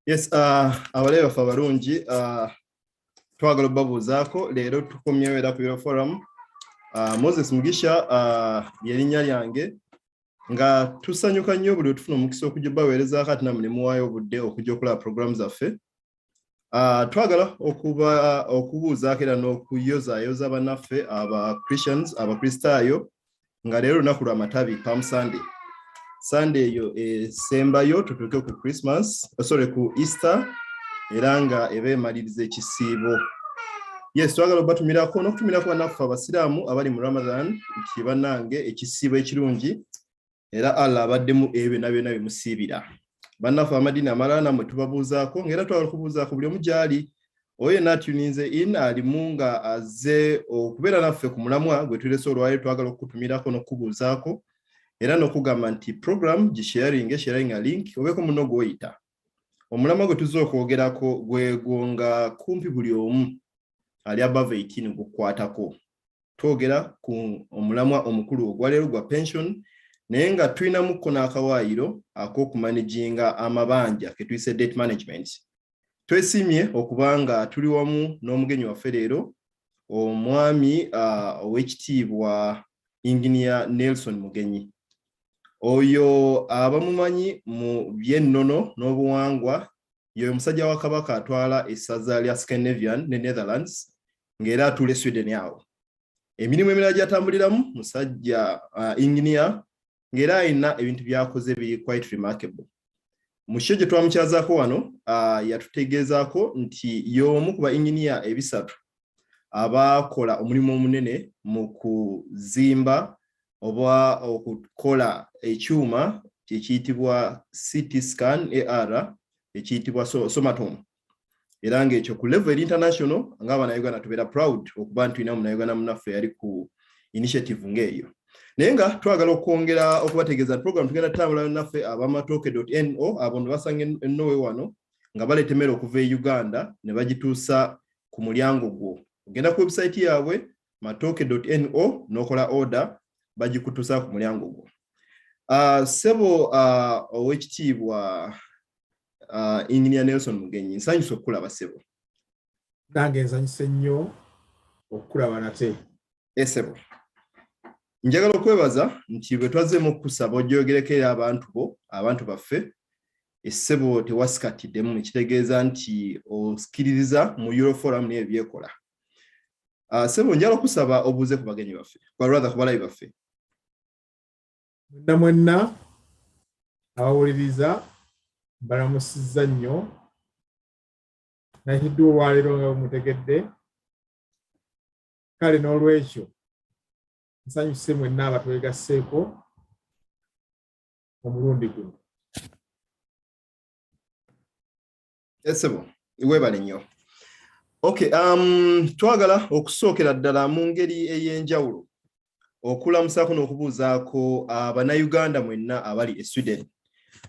Yes, abaleba fa balungi twagala babuuzaako leero tukomyewo era ku forum. Moses Mugisha yerinnya lyange nga tusanyuka nnyo buli tufuna omukisa okujja baweerezaako ate namwe ne muwaayo obudde okujja okulaba programu zaffe. Twagala okubuuzaako era n'okuyozaayoza bannaffe aba Christians abakristaayo nga leero lunaku lwa matabi Palm Sunday. Sunday eyo esembayo tutuuke ku Christmas, ku Easter era nga eba emaliriza ekisiibo. Yes, twagala obatumirako n'okutumirako bannaffe abasiraamu abali mu Ramadan nti bannange ekisiibo ekirungi era Allah abaddemu ebyo na byonna bimusiibira. Bannaffe amadiini amalala namwe tubabuuzaako ng'era twagala okubuuzaako buli omu gy'ali oyo n'atuninze in alimu nga azze okubeera naffe ku mulamwa gwe tulese olwaleero twagala okutumirako n'okubuuzaako era n'okugamba nti program sharing a link obeeko muno gw'oyita. Omulamwa gwe tuzze okwogerako gwegonga kumpi buli omu ali above 18 gukwatako. Twogera ku omulamwa omukulu ogwaleero gwa pension naye nga tulinamuko n'akawaayiro ak'okumanaginga amabanja ke tuyise debt management. Twesimye okubanga tuli wamu n'omugenyi waffe leero omwami ow'ekitiibwa Engineer Nelson Mugenyi. Oyo abamumanyi mu byennono n'obuwangwa yoyo musajja wa Kabaka atwala essaza lya Scandinavian ne Netherlands ng'era atule Sweden awo. Emirimu emirala gy'atambuliramu musajja engineer ng'era alina ebintu byakoze biri quite remarkable. Mu kyo gye twamukyazaako wano yatutegeezaako nti y'omu ku ba engineer ebisatu abakola omulimu omunene mu kuzimba oba okukola ekyuma ekiyitibwa CT scan AR ekiyitibwa somatome. Era ng'ekyo ku level international ng'Abannayuganda tubeera proud okuba nti tulina Munnayuganda munnaffe yali ku initiative ng'eyo. Naye nga twagala okwongera okubategeeza program tugenda tutambula naffe abamatoke.no abo basanga ennowe wano nga baleeta emmere okuva e Uganda ne bagituusa ku mulyango gwo. Ogenda ku website yaabwe matoke.no n'okola order bagikutuusa ku mulyango gwo. Sebo ow'ekitiibwa Engineer Nelson Mugenyi, nsanyuse okulaba Sebo. Nange nsanyuse nnyo okulaba nate. Sebo, njagala okwebaza nti bwe twazzeemu okusaba ojjogereko abantu baffe Sebo tewasikatiddemu ekitegeeza nti osikiririza mu Euroforum n'ebyo byekola. Sebo njagala okusaba obuuze ku bagenyi baffe ku balabi baffe. Mwenna abawuliriza balamusizza nnyo nahiddwa olwaleero nga bumutegedde. Kale n'olwekyo nsanyuse mwenna abatwegasseeko omulundi guno. Sebo, weebale nnyo. Okay, twagala okusookera ddala mu ngeri ey'enjawulo okulamusaako n'okubuuzaako Abannayuganda mwenna abali e Sweden.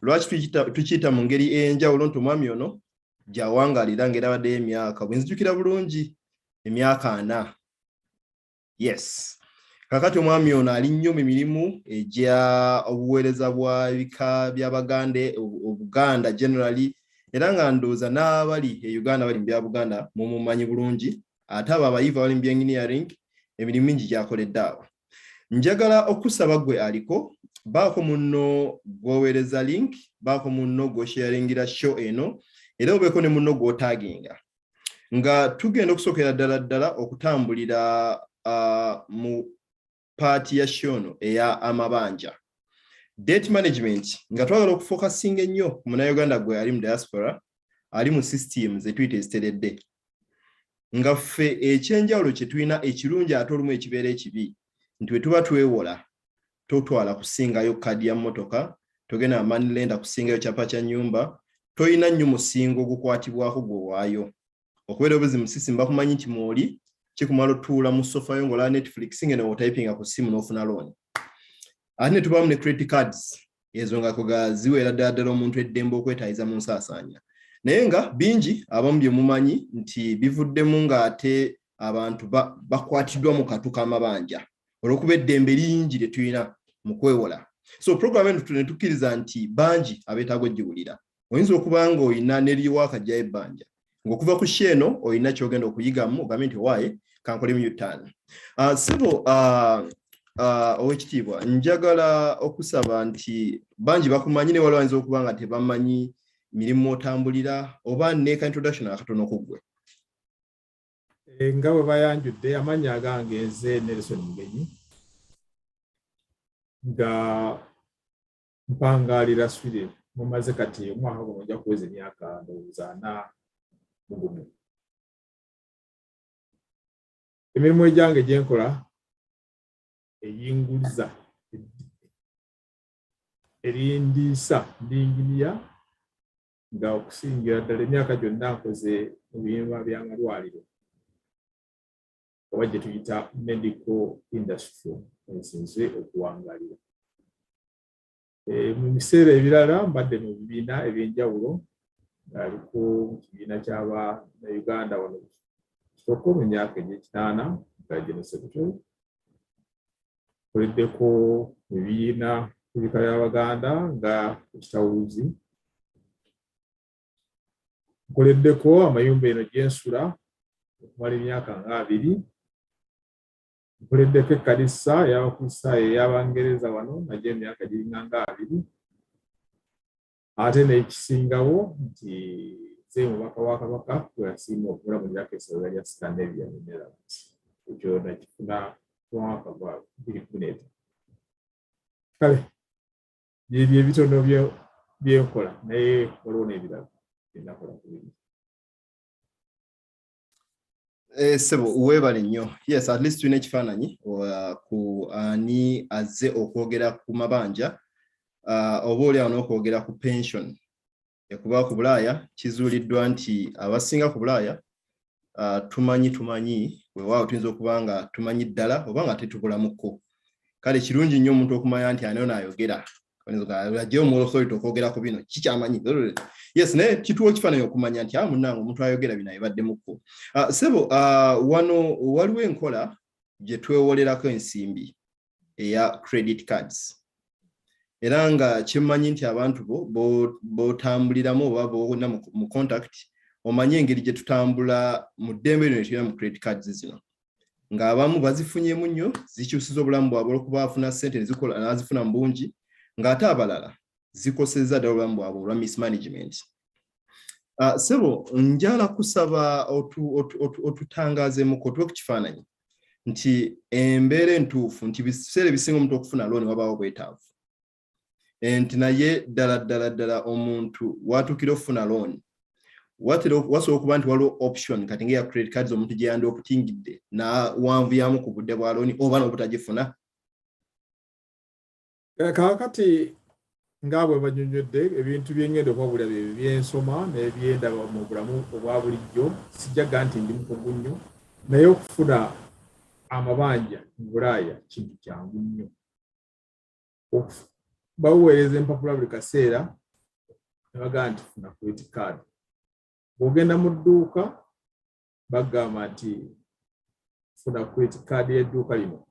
Lwaki tukiyita mu ngeri ey'enjawulo nti omwami ono gy'awangaalira ng'era abaddeyo emyaka bwe nzijukira bulungi emyaka 4. Yes. Kakati omwami ono ali nnyo mu mirimu egya obuweereza bwa bika by'Abaganda Obuganda generally era nga ndowooza n'abali e Uganda bali mu bya Buganda mumumanyi bulungi ate abo abayivu abali mu bya engineering emirimu mingi gy'akoledde awo. Njagala okusaba gwe aliko baako munno gwoweereza link baako munno gw'osharingira show eno era obeeko ne munno gw'otaaginga nga tugenda okusookera ddala okutambulira mu paati ya show eya amabanja debt management nga twagala okufokasinga ennyo ku Munnayuganda gwe ali mu diaspora ali mu system ze tuyita eziteredde nga ffe ekyenjawulo kye tulina ekirungi ate olumu ekibeera ekibi nti bwe tuba twewola totwala kusingayo kadi ya mmotoka togenda money kusingayo kyapa kya nnyumba toyina nnyo musingo gukwatibwako gwewaayo okubeera obuzzi mu sisi bakumanyi nti mwoli kikumala otuula mu sofa yo ng'olaba Netflix ngene wootayipinga ku ssimu n'ofuna loan. Ate ne tubaamu ne credit cards ezo nga ziweera ddala omuntu eddembe okwetaayiza mu nsaasaanya. Naye nga bingi abamu bye mumanyi nti bivuddemu ng'ate abantu bakwatiddwa mu katu k'amabanja olw'okuba eddembe lingi lye tulina mu kwewola. So program eno ne tukkiriza nti bangi abeetaaga ogiwulira. oyinza okuba nga oyina n'eriwaka jja ebbanja ng'okuva ku sheno oyina kyogenda okuyigamu ogambe nti waaye kankolemu yutaan. Sebo owekitiibwa njagala okusaba nti bangi bakumanyi ne waliwo ayinza okuba nga tebamanyi mirimu otambulira oba neeka introduction akatono ku ggwe. Nga bwe bayanjudde amannya agange nze Nelson Mugenyi nga mpangaalira Sweden mumaze kati omwaka guno ojja kuweza emyaka ndowooza 41. Emirimu egyange gye nkola eyinguliza erindiisa ndinginiya nga okusingira ddala emyaka gyonna nkoze mu biyumba by'amalwaliro oba gye tuyita medical industry ensinze okuwangalira. Mu biseera ebirala mbadde mu bibiina ebyenjawulo ng'aliko mu kibiina ky'aba Uganda wano kitoko mu myaka egy'ekitaana nga General Secretary. Nkoleddeko mu bibiina bika by'Abaganda nga ekitawuluzi. Nkoleddeko amayumba eno gy'ensula okumala emyaka nga 2. Nkoleddeko ekkanisa y'Abakristaayo ey'Abangereza wano nagyo emyaka giringa nga 2. Ate n'ekisingawo nti nze mubaka wa Kabaka gwe yasiima okula mu myaka essomero lya Scandinavian Netherlands. Ekyo nakifuna mu mwaka gwa 2018. Kale byebyo ebitono byenkola naye waliwo n'ebirala byenakola ku biri. Sebo weebale nnyo. Yes, at least tulina ekifaananyi ku ani azze okwogera ku mabanja oba oliawo n'okwogera ku pension. Ekuba ku Bulaaya kizuuliddwa nti abasinga ku Bulaaya tumanyi weewaawo tuyinza okuba nga tumanyi ddala oba nga tetubulamuko. Kale kirungi nnyo omuntu okumanya nti ani ono ayogera. Ajja mu authority okwogera ku bino kikyamanyi. Yes, naye kituwa ekifaananyi okumanya nti munnange omuntu ayogera bino abibaddemukko. Sebo wano waliwo enkola gye twewolerako ensimbi eya credit cards. Era nga kimanyi nti abantu b'otambuliramu oba b'olina mu contact omanye engeri gye tutambula mu ddembe lino tulina mu credit cards zino. Ng'abamu bazifunyemu nnyo zikyusiza obulamu bwabwe olw'okuba bafuna ssente nazifuna mu bungi ng'ate abalala zikosezza ddala obulamu bwabwe olwa mismanagement. Sebo njala kusaba otutangaazeemuko otuwe ku kifaananyi nti embeera entuufu nti biseera ebisinga omuntu okufuna looni wabaawo bwetaavu. Nti naye ddala omuntu watuukira okufuna looni wasobola okuba nti waliwo option kati ng'eya credit cards omuntu gye yandi okutingidde nawanvuyamu ku budde bwa looni oba n'obutagifuna. Kaakati nga bwe banyonnyodde ebintu byengenda okwabulira bye byensoma n'ebyendaba mu bulamu obwa bulijjo sijjaga nti ndi mukugu nnyo naye okufuna amabanja mu Bulaaya kintu kyangu nnyo. Baweereza empapula buli kaseera ne bagamba nti funa credit card. Bw'ogenda mu dduuka bagamba nti funa credit card y'edduuka lino.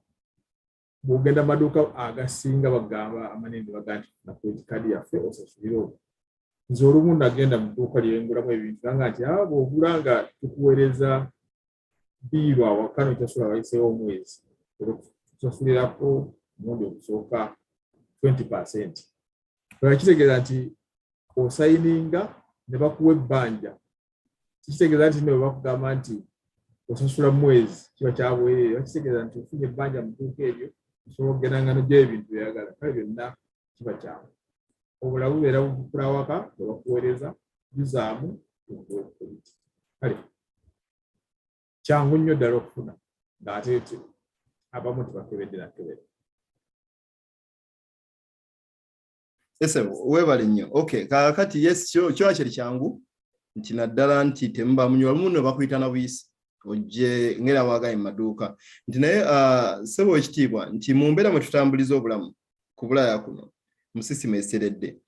Bw'ogenda mu maduuka agasinga bagamba amanene bagamba nti funa credit card yaffe osasulire olwo. Nze olumu nagenda mu dduuka lyengulamu ebintu gamba nti bw'ogula nga tukuweereza biirwa awaka nokyasula bayiseewo omwezi tusasulirako omundi ogusooka 20%. Kitegeeza nti osayininga ne bakuwa ebbanja. Kitegeeza nti ne bakugamba nti osasula mu mwezi kiba kyabwerere. Kitegeeza nti ofunye ebbanja mu dduuka eryo osobola okugenda nga n'oggyayo ebintu by'oyagala. Kale byonna kiba kyawe. Obulamu bubeera bukula awaka ne bakuweereza bizaamu okukoliti. Kale kyangu nnyo ddala okufuna ng'ate abamu tebakebedde nakebedde. Weebale nnyo. Okay, kakati yes kyo kiri kyangu nti naddala nti temuba munywa muno bakuyita na buyisi ojje ngera wagaye maduuka nti naye sebo ekitiibwa nti mu mbeera mwe tutambuliza obulamu ku Bulaaya kuno mu sisima eseredde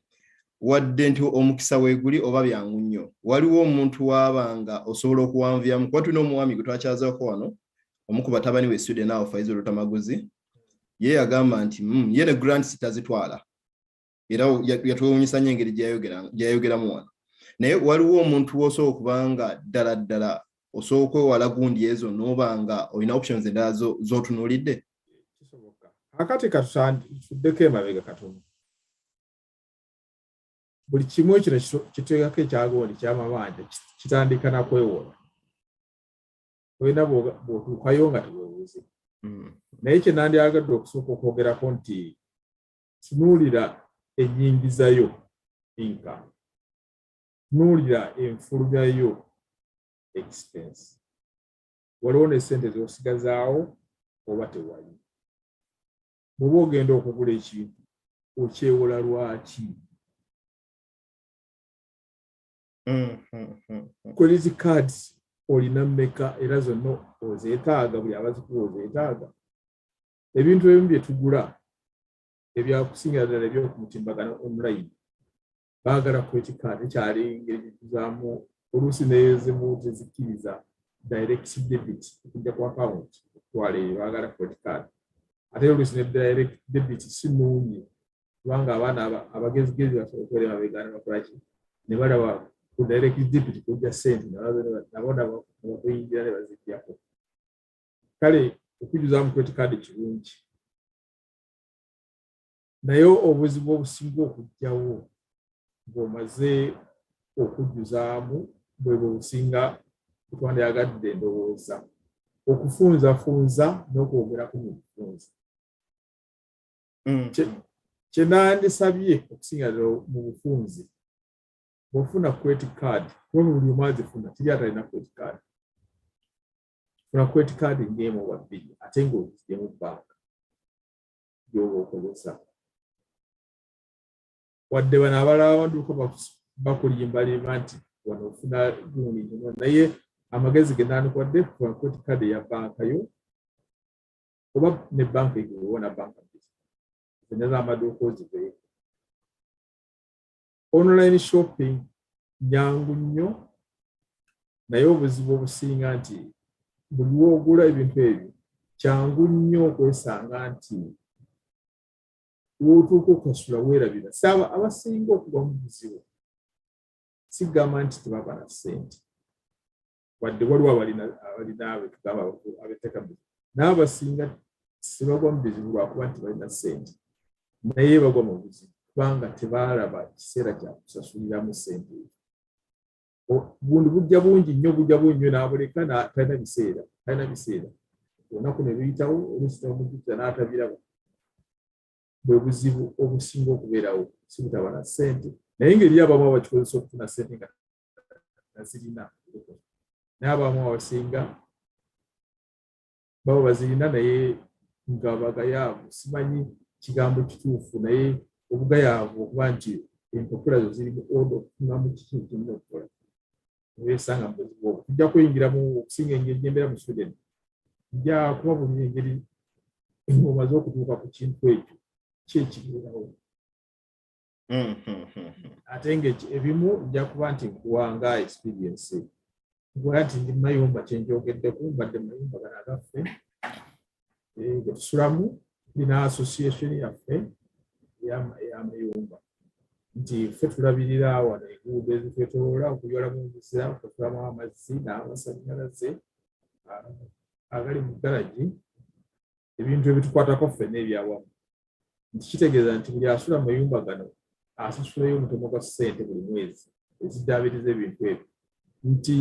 wadde nti omukisa weeguli oba byangu nnyo waliwo omuntu waabanga osobola okuwanvuyamu kuba tulina omuwami gwe twakyazaako wano omu ku batabani we Sweden awo Faizo Lutamaguzi ye yagamba nti ye ne grants tazitwala era yatwewuunyisa nnyo engeri gyayogeramu wano. Naye waliwo omuntu w'osooka okubanga ddala osobola okwewala gundi ezo n'oba nga olina options endala z'otunuulidde? Kisoboka. Akati katuddeko emabega katono. Buli kimu kino kiteekako ekyagondi ky'amabanja kitandika na kwewola. Olina bw'otuukayo nga teweebuuze. Naye kye nandyagadde okusooka okwogerako nti tunuulira ennyingiza yo income, tunuulira enfulumya yo expense. Waliwo n'essente z'osigazaawo oba tewali. Bw'oba ogenda okugula ekintu okyewola lwaki? Credit cards olina mmeka era zonna ozeetaaga, buli abazikuwa ozeetaaga. Ebintu ebimu bye tugula ebyakusingira ddala eby'okumutimbagano online baagala credit card ekyali ngeri gyetuzaamu oluusi nezimu tezikkiriza direct debit okujja ku account okutwala eyo baagala credit card. Ate oluusi ne direct debit si nnungi kubanga abaana abagezigezi basobola okwera babeegaana bakolaki ne balaba ku direct debit kujja ssente nabo bakuyingira ne baziggyako. Kale okujjuzaamu credit card kirungi. Naye obuzibu obusinga okujjawo ng'omaze okujjuzaamu bwe businga twandyagadde endowooza okufunzafunza n'okwogerako mu bufunza. Kye nandisabye okusinga mu bufunzi, bw'ofuna credit card buli omu azifuna teri atalina credit card. Funa credit card ng'emu oba bbiri ate ng'ozigye mu banka gy'oba okozesa. Wadde bano abalala abaduuka bakulimbalimba nti wano ofuna gundi ntono, naye amagezi ge nandikuwadde funa credit card ya banka yo oba ne banka egiwewo na banka bbiri zonna z'amaduuka oziveeko. Online shopping nyangu nnyo naye obuzibu obusinga nti buli w'ogula ebintu ebyo kyangu nnyo okwesanga nti w'otuuka okukasula weerabira. Saba abasinga okuva mu buzibu sigamba nti tebaba na ssente, wadde waliwo abalina abo tugamba abetteka mu buzibu, naye abasinga sibagwa mu bizibu lwakuba nti balina ssente, naye bagwa mu buzibu kubanga tebaalaba kiseera kya kusasuliramu ssente ezo. Bundi bujja bungi nnyo n'abuleka talina biseera. Olunaku ne luyitawo oluusi n'omujjukiza n'atabiraba. Bwe buzibu obusinga okubeerawo si butaba na ssente, naye ngeri abamu abakikozesa okufuna ssente nga bazirina. Naye abamu abasinga baba bazirina naye nga bagayaavu. Simanyi kigambo kituufu naye obugayaavu okuba nti empapula zo ziri mu oda okufunamu kiki kirina okukola. Weesanga mu buzibu obwo. Tujja kuyingira mu okusinga engeri gy'embeera mu Sweden. Tujja kuba buli engeri omaze okutuuka ku kintu ekyo ki ekibeerawo. Ate ng'ebimu nja kuba nti nkuwanga experience. Nkuwa nti ndi mayumba kyenjogeddeko mbadde mayumba gano agaffe ge tusulamu, tulina association yaffe ey'amayumba nti ffe tulabirira wano enguudo ezitwetooloola okuyoola mu nziza okutulamu amazzi n'amasannyalaze agali mu galagi, ebintu ebitukwatako ffe n'ebyawamu. Nti kitegeeza nti buli asula mu mayumba gano asasulayo omutono gwa ssente buli mwezi eziddaabiriza ebintu ebyo. Nti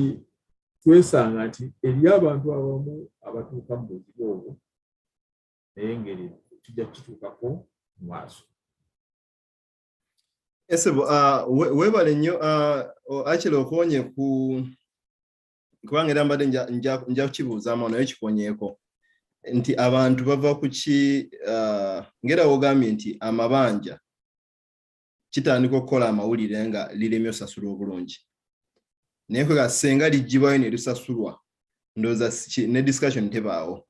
twesanga nti eri abantu abamu abatuuka mu buzibu obwo naye ngeri tujja kukituukako mu maaso. Esebo weebale nnyo akiri okonye kubanga era mbadde nja kukibuuzaamu naye kikonyeeko nti abantu bava ku ki ngera wogambye nti amabanja kitandika okukola amawulire nga liremye osasula obulungi, naye kwega senga lijjibwayo ne lisasulwa ndowooza ne discussion tebaawo.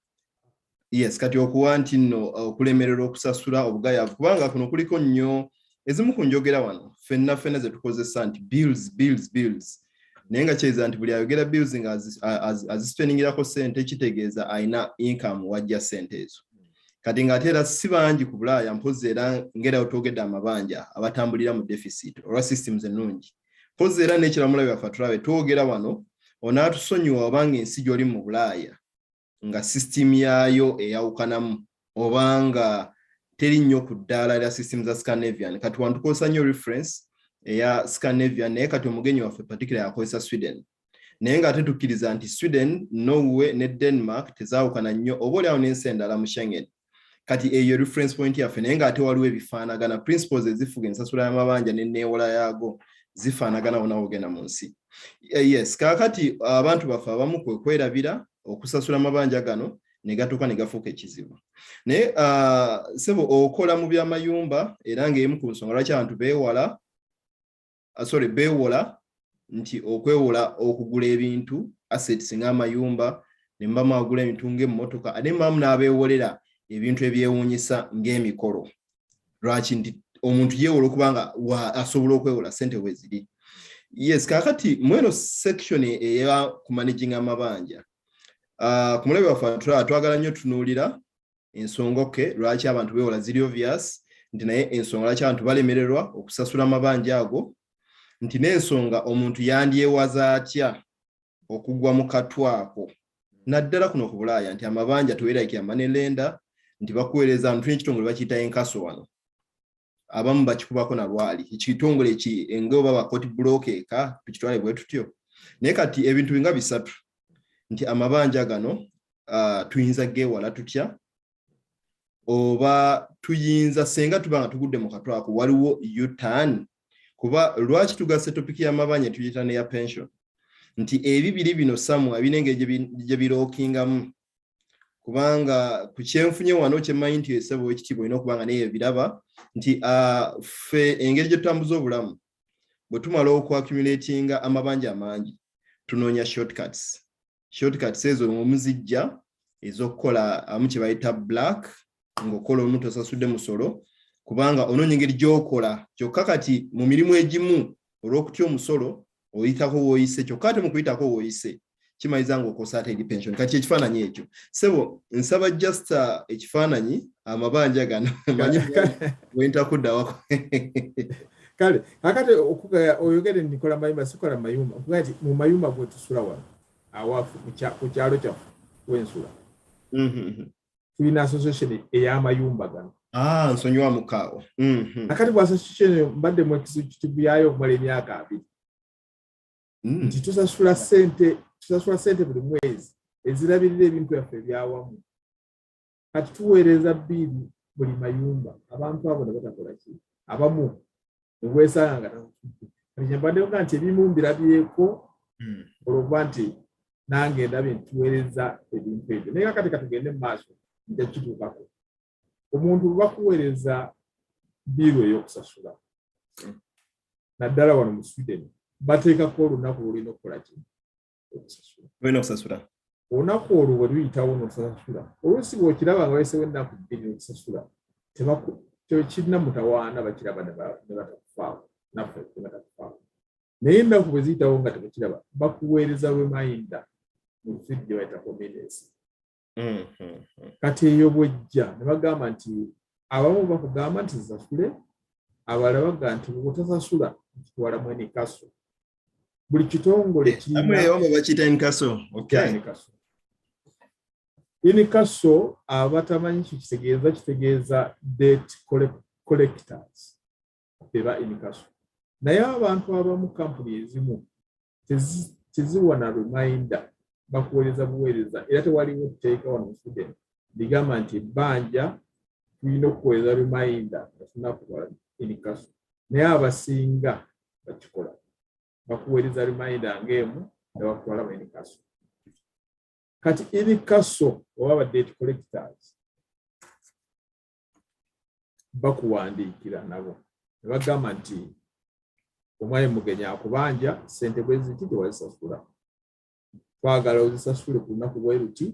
Yes, kati okuwa nti nno okulemerera okusasula obugayaavu kubanga kuno kuliko nnyo ezimu ku njogera wano ffenna ze tukozesa nti bills naye nga kyeza nti buli ayogera bills nga azispeningirako ssente kitegeeza ayina income wajja ssente ezo. kati ng'ate era si bangi ku Bulaaya mpozi era ngera otwogedde amabanja abatambulira mu deficit olwa systems ennungi mpozi era n'ekiramula byaffe tulabe twogera wano onaatusonyiwa obanga ensi gy'oli mu Bulaaya nga system yaayo eyawukanamu obanga teri nnyo ku ddaala lya system za Scandinavian kati wantukozesa nnyo reference eya Scandinavian naye kati omugenyi waffe particular yakozesa Sweden naye nga tetukkiriza nti Sweden, Norway ne Denmark tezaawukana nnyo oba oliawo n'ensi endala mu Schengen kati eyo reference point yaffe naye ng'ate waliwo ebifaanagana principles ezifuga ensasula y'amabanja n'enneewola yaago zifaanagana wonna wogenda mu nsi yes kaakati abantu baffe abamu kwe kwerabira okusasula amabanja gano ne gatuuka ne gafuuka ekizibu naye sebo okola mu by'amayumba era ng'emu ku nsonga lwaki abantu beewola nti okwewola okugula ebintu assets ng'amayumba ne mbamu agula ebintu ng'emmotoka ate mbamu n'abeewolera ebintu ebyewuunyisa ng'emikolo lwaki nti omuntu yeewola okubanga asobola okwewola ssente we ziri yes kaakati mweno section eya kumanaging amabanja ku mulabe waffe twagala nnyo tunuulira ensonga lwaki abantu beewola ziri obvious nti naye ensonga lwaki abantu balemererwa okusasula amabanja ago nti n'ensonga omuntu yandyewaza atya okugwa mu katwako naddala kuno ku Bulaaya nti amabanja tuweerayikira manelenda nti bakuweereza ntu n'ekitongole bakiyita enkaso wano abamu bakikubako na lwali ekitongole ng'oba bakoti block eka tukitwale bwe tutyo naye kati ebintu binga bisatu nti amabanja gano tuyinza geewala tutya oba tuyinza senga tubanga tugudde mu katwako waliwo U-turn kuba lwaki tugase topiki y'amabanja tuyita ne ya pension nti ebibiri bino samwa binenge gye birookingamu kubanga ku kyenfunye wano kyemanyi nti esebo ekitiibwa olina okubanga naye biraba nti ffe engeri gye tutambuza obulamu bwe tumala okwaccumulatinga amabanja amangi tunoonya shortcuts ezo omuzijja ez'okukola amu kye bayita black ng'okola omuntu osasudde musolo kubanga onoonya engeri gy'okola kyokka kati mu mirimu egimu olw'okutya omusolo oyitako w'oyise kyokka ate mu kuyitako w'oyise kimayiza ng'okosa ate eri pension kati ekifaananyi ekyo sebo nsaba just ekifaananyi amabanja gano manyi wentakuddawo kale kakati oyogere nikola mayumba sikola mayumba kuba nti mu mayumba gwe tusula wano awafu ku kyalo kyaffe wensula tulina association ey'amayumba gano nsonyiwa mukaawo akati bwa association mbadde mu executive yayo okumala emyaka 2 nti tusasula ssente buli mwezi ezirabirira ebintu byaffe ebyawamu kati tuweereza biiri buli mayumba abantu abo ne batakola ki abamu nebwesanga nga mbaddeoga nti ebimu mbirabyeko olwokuba nti nange ndabye ntuweereza ebintu ebyo naye kakati katugende mu maaso ntekituukako omuntu bakuweereza biiru ey'okusasula naddala wano mu Sweden bateekako olunaku lulina okukola ki okusasula olunaku olwo bwe luyitawo n'osasula oluusi bw'okiraba nga weesewo ennaku 2 n'okusasula kirina mutawaana bakiraba ne batakufaawo naffe ne batakufaawo naye ennaku bwe ziyitawo nga tebakiraba bakuweereza reminder mu lusuudu gye bayita convenience kati eyo bwejja ne bagamba nti abamu bakugamba nti zisasule abalala bagamba nti bwotasasula kitwala mwene kaso buli kitongole kirina bakiyita enkaso inikaso abatamanyi kitegeeza debt collectors eba inikaso naye abantu abamu kampuni ezimu teziwa na reminder bakuweereza buweereza era tewaliwo tteeka wano mu Sweden ligamba nti ebbanja tulina okuweereza reminder nga tunakutwala inikaso naye abasinga bakikola bakuweereza reminder ng'emu ne bakutwala mu inikaso kati inikaso oba debt collectors bakuwandiikira nabo ne bagamba nti omwami Mugenyi akubanja ssente bwe ziti tewazisasula twagala ozisasule ku lunaku bwe luti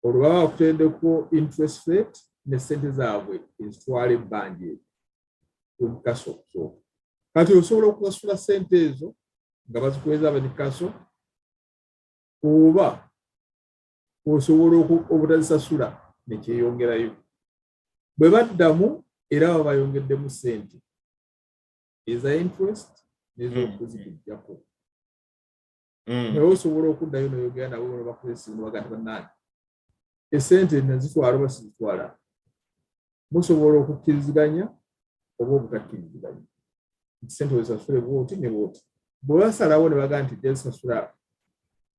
olwo baba bakuteddeko interest rate ne ssente zaabwe ezitwala ebbanja eryo inikaso okusooka kati osobola okusasula ssente ezo nga bazikuweeza abanikaso oba osobola obutazisasula ne kyeyongerayo. Bwe baddamu era baba bayongeddemu ssente eza interest n'ez'okuzigujjako. Naye osobola okuddayo n'oyogera nabo bano bakozesa bagati bannange essente nazitwala oba sizitwala. Musobola okukkiriziganya oba obutakkiriziganya. Ssente wezisasule bwoti ne bwoti. Bwe basalawo ne bagaa nti gyezisasula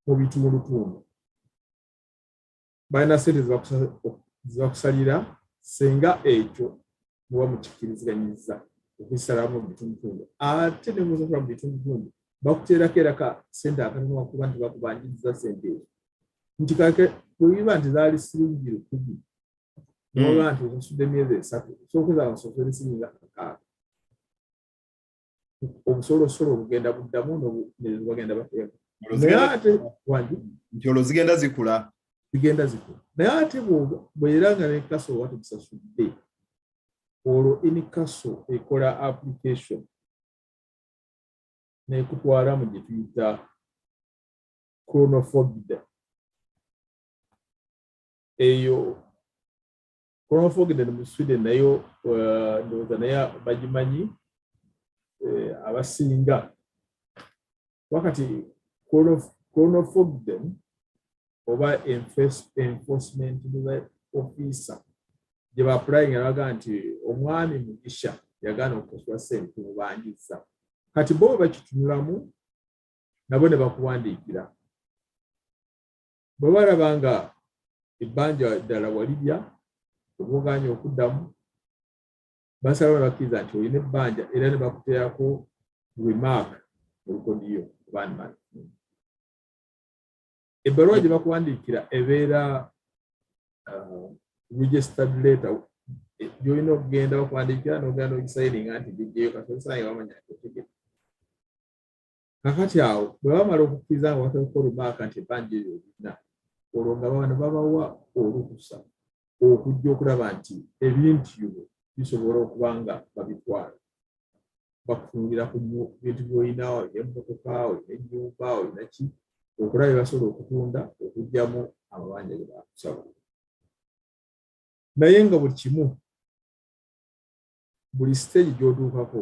mu bitundutundu, balina ssente zibakusalira singa ekyo muba mukikkiriziganyizza okuzisalamu mu bitundutundu. Ate ne muzasula mu bitundutundu bakuteerako eraka ssente akatono wakuba nti bakubanjiriza ssente ezo. Nti kake bwe biba nti zaali siringi 10 n'oba nti osasudde emyezi 3 osobola osasule siringi 6. Obusolosolo bugenda buddamu nebagenda bateeka. Naye ate wangi nti olwo zigenda zikula. Naye ate bw'era nga ne kaso oba tugusasudde, olwo inikaso ekola application n'ekutwala mu gye tuyita chronofogide. Eyo chronofogide mu Sweden nayo ndowooza naye bagimanyi abasinga. Wakati chronofogide oba enforcement officer gye baapulayinga nabaga nti omwami Mugisha yagaana okusasula ssente mubanjizza. Kati bo bakitunulamu nabo ne bakuwandiikira. Bwe balaba nga ebbanja ddala walirya obwogaanya okuddamu, basala ne bakkiriza nti olina ebbanja era ne bakuteerako remark mu lukodiyo kubanimani. Ebbaluwa gye bakuwandiikira ebeera registered letter gy'olina okugenda bakuwandiikira n'ogenda n'ogisayininga nti bijjeyo kasoosaange bamanya otegeka. Kakati awo bwe bamala okukkiriza nga bateekako remark nti ebbanja eryo olina, olwo nga bano babawa olukusa okujja okulaba nti ebintu byo bisobola okuba nga babitwala. Bakutunulira ku bintu by'olina, olina emmotoka, olina ennyumba, olina ki, okulaba bye basobola okutunda okuggyamu amabanja ge baakusaba. Naye nga buli kimu, buli stage gy'otuukako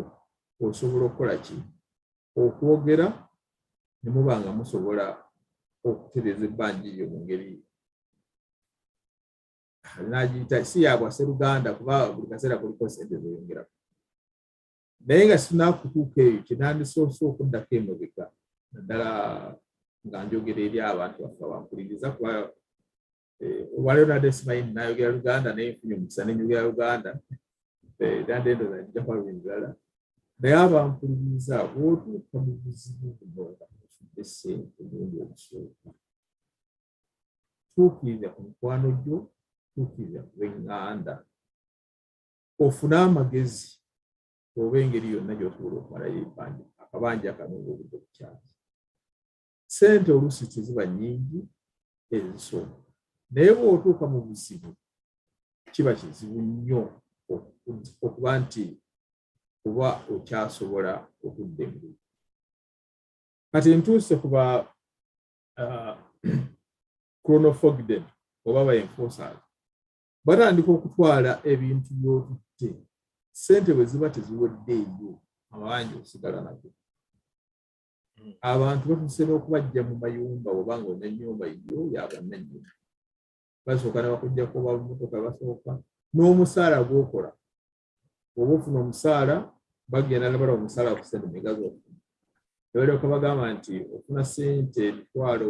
osobola okukola ki? Okwogera ne muba nga musobola okutereeza ebbanja eryo mu ngeri n'agiyita si ya bwasseruganda kuba buli kaseera kuliko ssente zeyongerako. Naye nga sinaakutuuka eyo kinandisoose okuddako emabega naddala nga njogera eri abantu baffe abankuliriza kuba waliwo nadde simanyi nayogera Luganda naye nfunye omukisa nenjogera Luganda nadde ndoza njja kuba bintu birala. Naye abankuliriza bw'otuuka mu buzibu buno nga osudde ssente n'ondi okusooka, tuukiriza ku mikwano gyo, tuukiriza ku b'eŋŋanda, ofune amagezi oba engeri yonna gy'osobola okumalayo ebbanja akabanja akanonga obudde bukyali. Ssente oluusi teziba nnyingi ezisooka, naye bw'otuuka mu buzibu kiba kizibu nnyo okuba nti oba okyasobola okudda engulu. Kati ntuuse ku ba chronofogide oba ba enforcers batandika okutwala ebintu by'otutte, ssente bwe ziba teziwedde eyo amabanja osigala nago. Abantu batuuse n'okubajja mu mayumba oba nga olina ennyumba yo yabannannyumba, basooka ne bakuggyako oba mmotoka basooka n'omusaala gw'okola. Oba ofuna omusaala bagenda ne balaba omusaala ku ssente mega z'ofuna. Balyoka bagamba nti ofuna ssente emitwalo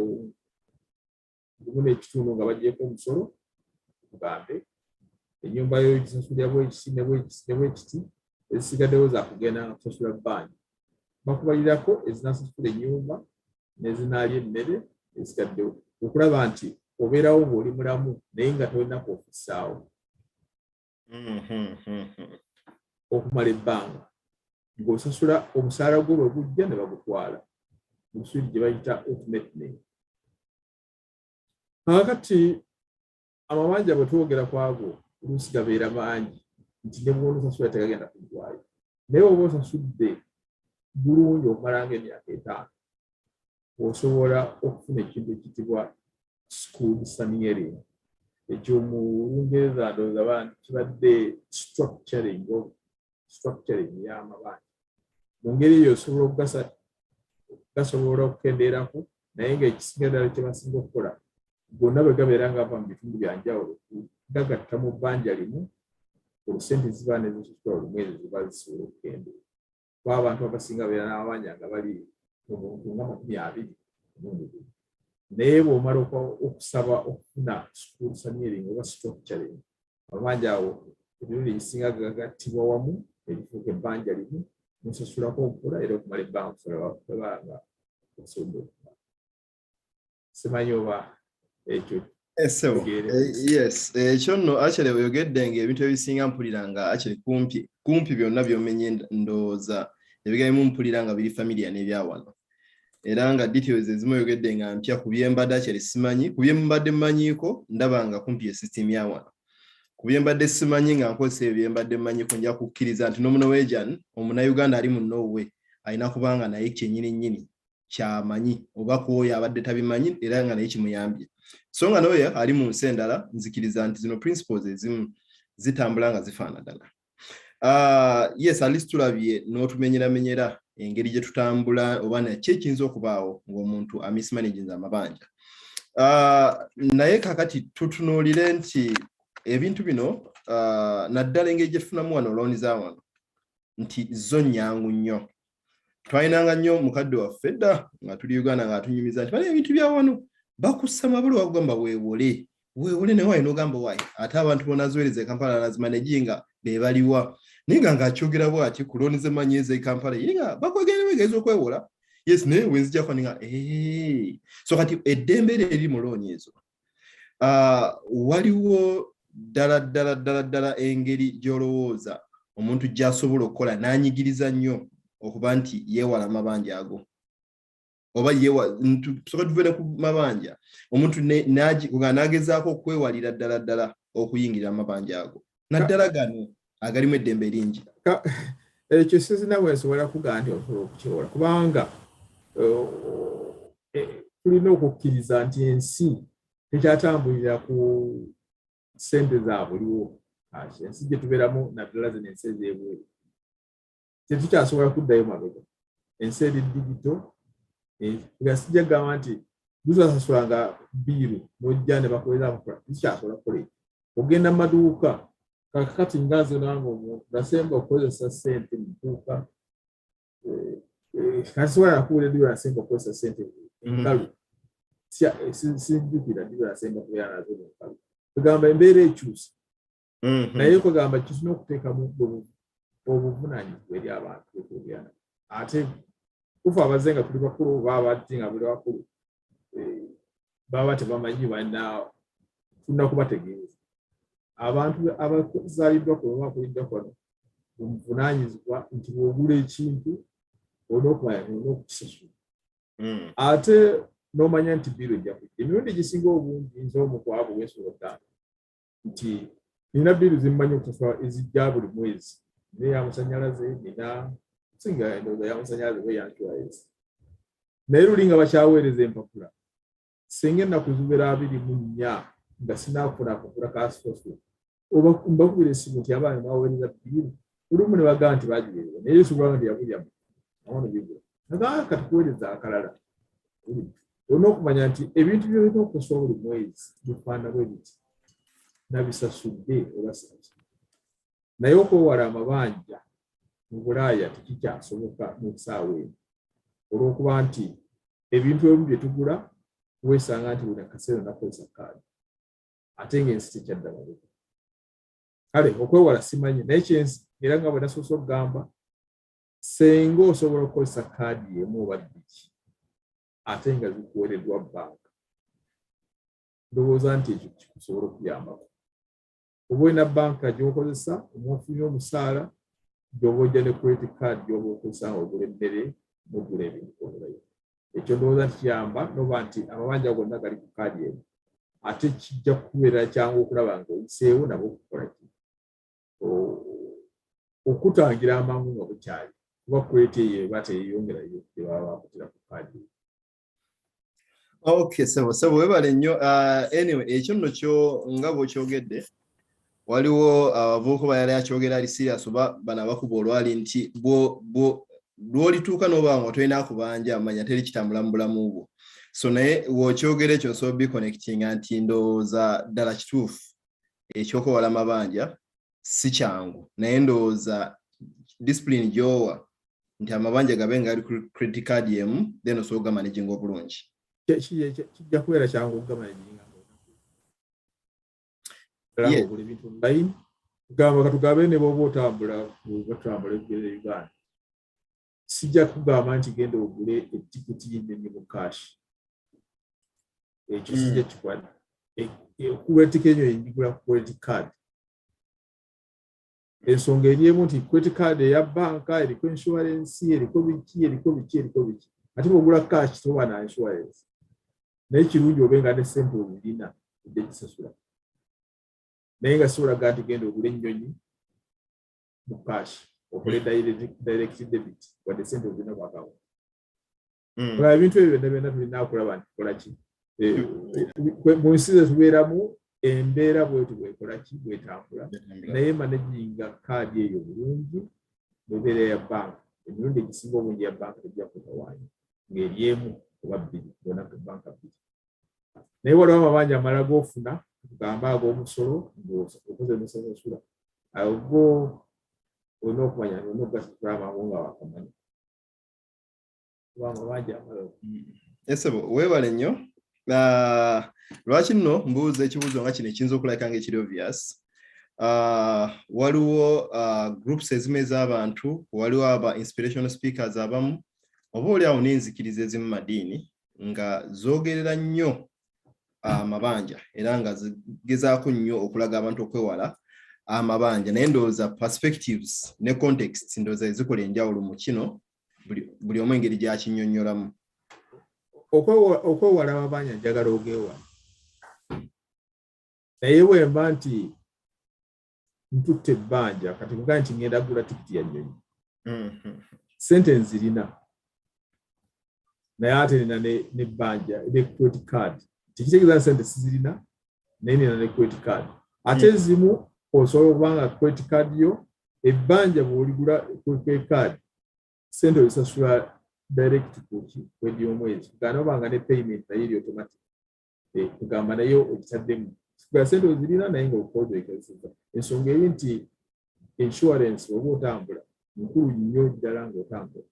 1.5 nga baggyeko omusolo tugambe ennyumba yo gisasulira bwekiti ne bwekiti, ezisigaddewo za kugenda nga kusasula bbanja. Bakubalirako ezinasasula ennyumba n'ezinaalya emmere ezisigaddewo okulaba nti obeerawo ng'oli mulamu naye nga tolina kwofissaawo okumala ebbanga ng'osasula omusaala gwo bwe gujja ne bagutwala mu suite gye bayita automating. Kakati amabanja bwe twogera ku ago oluusi gabeera mangi nti ne bw'onosasula tegagenda kugwayo, naye oba osasudde bulungi okumala ng'emyaka 5 osobola okufuna ekintu ekiyitibwa school saniering. ekyo mu Lungereza ndowooza abantu kibadde structuring y'amabanja. Mu ngeri eyo gasobola okukendeerako naye ng'ekisinga ddala kye basinga okukola gonna bwe gabeera ng'ava mu bitundu bya njawulo gagatta mu bbanja limu olusente ziba nezisosola olumwezi ziba zisobola okukendeera. Kuba abantu abasinga beera n'amabanja nga bali mu buntu nga 20. Naye bw'omala okusaba okufuna sponsoring oba structuring amabanja awo ebitundu ebisinga gagattibwa wamu ebifuuka ebbanja limu musasulako mpola era okumala ebbanga nga osobola okuba. Simanyi oba ekyo yes ekyo nno actually oyogedde ng'ebintu ebisinga mpulira nga actually kumpi byonna by'omenye ndowooza ebigambo mpulira nga biri familia n'ebyawano. Era nga details ezimu oyogedde nga mpya ku byembadde actually simanyi, ku byembadde mmanyiiko ndaba nga kumpi system y'awano. Ku byembadde simanyi nga nkozesa ebyembadde mmanyiiko nja kukkiriza nti n'omunowejan omunauganda ali mu Norway alina kubanga naye kyennyini kyamanyi oba kwoyo abadde tabimanyi era nga naye kimuyambye. So nga n'oyo ali mu nsi endala nzikiriza nti zino principles ezimu zitambula nga zifaana ddala. Yes, at least tulabye n'otumenyeramenyera engeri gye tutambula oba nakyo ekiyinza okubaawo ng'omuntu mismanaginze amabanja. Naye kakati tutunuulire nti ebintu bino naddala engeri gye tufunamu wano looni za wano nti zo nnyangu nnyo. Twalinanga nnyo mukadde waffe dda nga tuli Uganda nga atunyumiza nti bali ebintu bya wano bakussa mabulu bagamba weewole naye walina ogamba waayi ate abantu bonaziweereza e Kampala nazimanaginga be baliwa naye nga akyogera bw'ati ku looni z'emmanyi ez'e Kampala ye nga bakwegera begeeza okwewola. Yes, naye wenzijjako ninga so kati eddembe eriri mu looni ezo waliwo ddala engeri gy'olowooza omuntu gy'asobola okukola n'anyigiriza nnyo okuba nti yeewala amabanja ago oba tusobola tuveera ku mabanja omuntu n'agezaako okwewalira ddala okuyingira amabanja ago naddala gano agalimu eddembe lingi. Ekyo sizina bwensobola kugaa nti osobola okukiwola kubanga tulina okukkiriza nti ensi tekyatambulira ku ssente za buliwo. Ensi gye tubeeramu naddala zino ensi ez'ebweru tetukyasobola kuddayo mabega. Ensi eri digito nga sijja gamba nti tusasulanga biiru n'ojja ne bakolera amukola tukyasobola kukola ekyo. Ogenda mu maduuka kakati ngaze nange omuntu nasemba okukozesa ssente mu dduuka kasobola nakuwulira ddiba nasemba okukozesa ssente enkalu sinjukira ddiba nasemba kubeera nazo mu nkalu. Tugamba embeera ekyusa naye kugamba kisina okuteekamu obuvunaanyizibwa eri abantu betubyana. Ate kufa abaze nga tuli bakulu baabati nga buli bakulu baba tebamanyi balina tulina kubategeeza. Abantu abazaaliddwa kuno bakuliddwa kuno obuvunaanyizibwa nti bw'ogula ekintu olina okumanya olina okukisasula. Ate n'omanya nti biiro ejja kujja. Emirundi egisinga obungi nze omu ku abo weesobola okugamba nti nina biiro zimmanyi okusasula ezijja buli mwezi. Nina amasannyalaze nina singa endowooza y'amasannyalaze bwe yankyuwayiza. Naye luli nga bakyaweereza empapula singa ennaku zibeera 24 nga sinaakufuna akapapula ka soso oba mbakubira essimu nti abaana baweereza biiro olumu ne bagamba nti bagiweereza naye esobola nti yabulyamu awono bigula nagaa katukuweereza akalala. Olina okumanya nti ebintu byolina okusasula buli mwezi bifaana bwe biti nabisasudde oba sinasudde. Naye okwewala amabanja mu Bulaaya tekikyasoboka mu ssaawa eno olw'okuba nti ebintu ebimu bye tugula weesanga nti buli akaseera nakozesa kaadi ate ng'ensi tekyadda mabega. Kale okwewala simanyi naye kyensi era nga bwe nasoose okugamba senga osobola okukozesa kaadi emu oba bbiri ate nga zikuweereddwa bbanka ndowooza nti ekyo kikusobola okuyambako. Oba olina bbanka gy'okozesa omwofunira omusaala gy'oba ojja ne credit card gy'oba okozesa nga ogula emmere n'ogula ebintu obulayo. Ekyo ndowooza nti kiyamba n'oba nti amabanja gonna gali ku kaadi eno ate kijja kukubeera kyangu okulaba ng'oyiseewo nabo okukola ki okutangira amangu nga bukyali kuba credit eyo eba teyeeyongerayo gye baba bakutira ku kaadi. Okay, sebo webale nnyo. Anyway, ekyo nno kyo nga bw'okyogedde waliwo abavubuka bayali akyogera ali serious oba bano abakuba olwali nti lw'olituuka n'oba nga tolina kubanja amanya teri kitambula mu bulamu bwo. So naye w'okyogera ekyo nsobola biconnectinga nti ndowooza ddala kituufu eky'okwewala amabanja si kyangu naye ndowooza discipline gy'owa nti amabanja gabe nga gali ku credit card yemu then osobola ogamanaginga obulungi. Kijja kubeera kyangu ogamanaginga ogula ebintu online gamba katugambe ne bw'oba otambula eggere Uganda sijja kugamba nti genda ogule etikiti y'ennyonyi mu cash ekyo sijja kikwata okuba etikiti y'ennyonyi ngigula ku credit card ensonga eriemu nti credit card eya banka eriko insurance eriko biki ate bw'ogula cash toba na insurance naye kirungi obenga ne ssente obirina edde kisasula naye nga siwolaga nti genda ogula ennyonyi mu cash okole direct debit wadde ssente obirina ku account. Ebintu ebyo byonna tulina okulaba nti kola ki mu nsi ze tubeeramu embeera bwetu bwekola ki bwetambula naye managinga kaadi eyo bulungi mubeera ya banka emirundi egisinga obungi ya banka tejja kutawaanya ng'eri emu oba bbiri bona ku banka bbiri naye waliwo amabanja amala g'ofuna tugamba ag'omusolo ng'okoze emisasasula ago olina okumanya olina okugasasula amangu nga wakamanya kuba amabanja amala. Esebo weebale nnyo. Lwaki nno mbuuza ekibuuzo nga kino ekiyinza okulabika ng'ekiri obvious. Waliwo groups ezimu ez'abantu waliwo aba inspirational speakers abamu oba oliawo n'enzikiriza ezimu madiini nga zoogerera nnyo amabanja era nga zigezaako nnyo okulaga abantu okwewala amabanja naye ndowooza perspectives ne context ndowooza ezikola enjawulo mu kino buli omu engeri gyakinnyonnyolamu. Okwewala amabanja njagala ogeewala naye bwemba nti ntutte ebbanja kati kugaa nti ngenda gula tikiti ya nnyonyi ssente nzirina naye ate nina n'ebbanja ne credit card tikitegeeza ssente sizirina naye nina ne credit card ate ezimu osobola okuba nga credit card yo ebbanja bw'oligula credit card ssente ozisasula direct kwedi omwezi kugana obanga ne payment naye eri automatic kugamba naye okitaddemu kuga ssente ozirina naye nga okozeekeseza ensonga eri nti insurance oba otambula nkulu nnyo ddala ng'otambula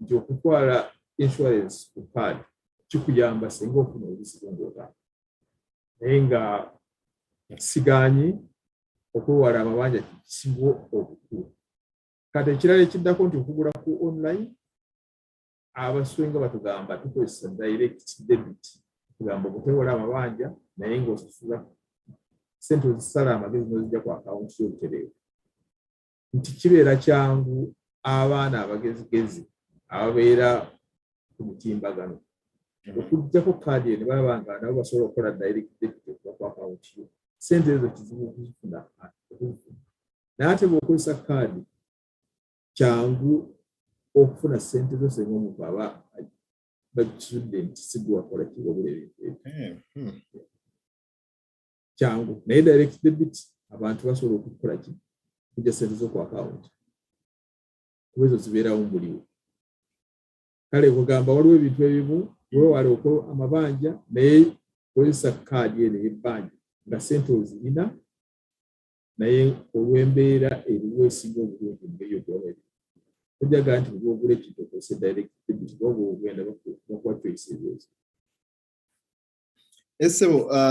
nti okutwala insurance ku card kikuyamba singa ofuna obuzibu ng'otambula naye nga sigaanyi okwewala amabanja kisinga obukulu. Kati ekirala ekiddako nti okugula ku online abaswenga batugamba tukozesa direct debit tugamba okutewala amabanja naye ng'osasula ssente ozisala amagezi n'ozijja ku akawunti y'obutereevu nti kibeera kyangu abaana abagezigezi ababeera ku mutimbagano okuggyako kaadi eyo ne balaba nga nabo basobola okukola direct debit okuva ku akawunti yo ssente ezo kizibu okuzifuna naye ate bw'okozesa kaadi kyangu okufuna ssente zo senga omuntu aba bakisudde nti sigwakola kibobera ebintu ebyo kyangu naye direct debit abantu basobola okukola ki kujja ssente zo ku akawunti kuba ezo zibeerawo buliwo. Kale kugamba waliwo ebintu ebimu weewale okukola amabanja naye kozesa kaadi eno y'ebbanja nga ssente ozirina naye olw'embeera eriwo esinga obulungi mbeeyo gy'obeera ojaga nti bw'ogula ekintu okozesa direct debit oba ogenda bakuwa choice ezo.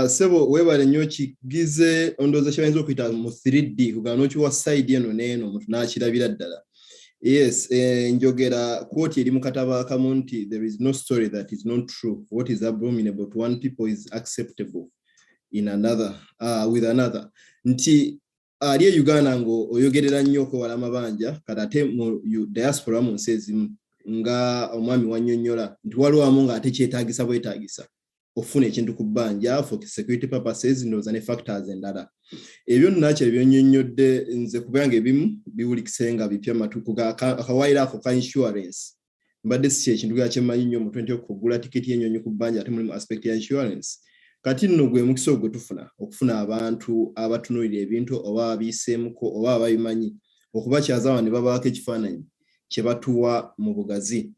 Sebo weebale nnyo kigize ondowooza kyebayinza okuyita mu 3D kugamba n'okiwa side eno n'eno omuntu n'akirabira ddala. Yes, njogera quote eri mu katabo akamu nti there is no story that is not true. What is abominable to one people is acceptable in another with another. Nti ali e Uganda ngo oyogerera nnyo okwewala amabanja kati ate mu diaspora mu nsi ezimu nga omwami wannyonnyola nti waliwo amu nga ate kyetaagisa bwetaagisa ofuna ekintu ku bbanja for security purposes ndowooza ne factors endala. Ebyo nnakyo ebyonnyonnyodde nze kubanga ebimu biwulikise nga bipya matuku akawaayiro ako ka insurance mbadde si ekintu kyakyemanyi nnyo mu 20 okugula tiketi y'ennyonyi ku bbanja ate mulimu aspect ya insurance. Kati nno gwe mukisa gwe tufuna okufuna abantu abatunuulira ebintu oba abiiseemuko oba ababimanyi okubakyaza wano ne babaako ekifaananyi kye batuwa mu bugazi.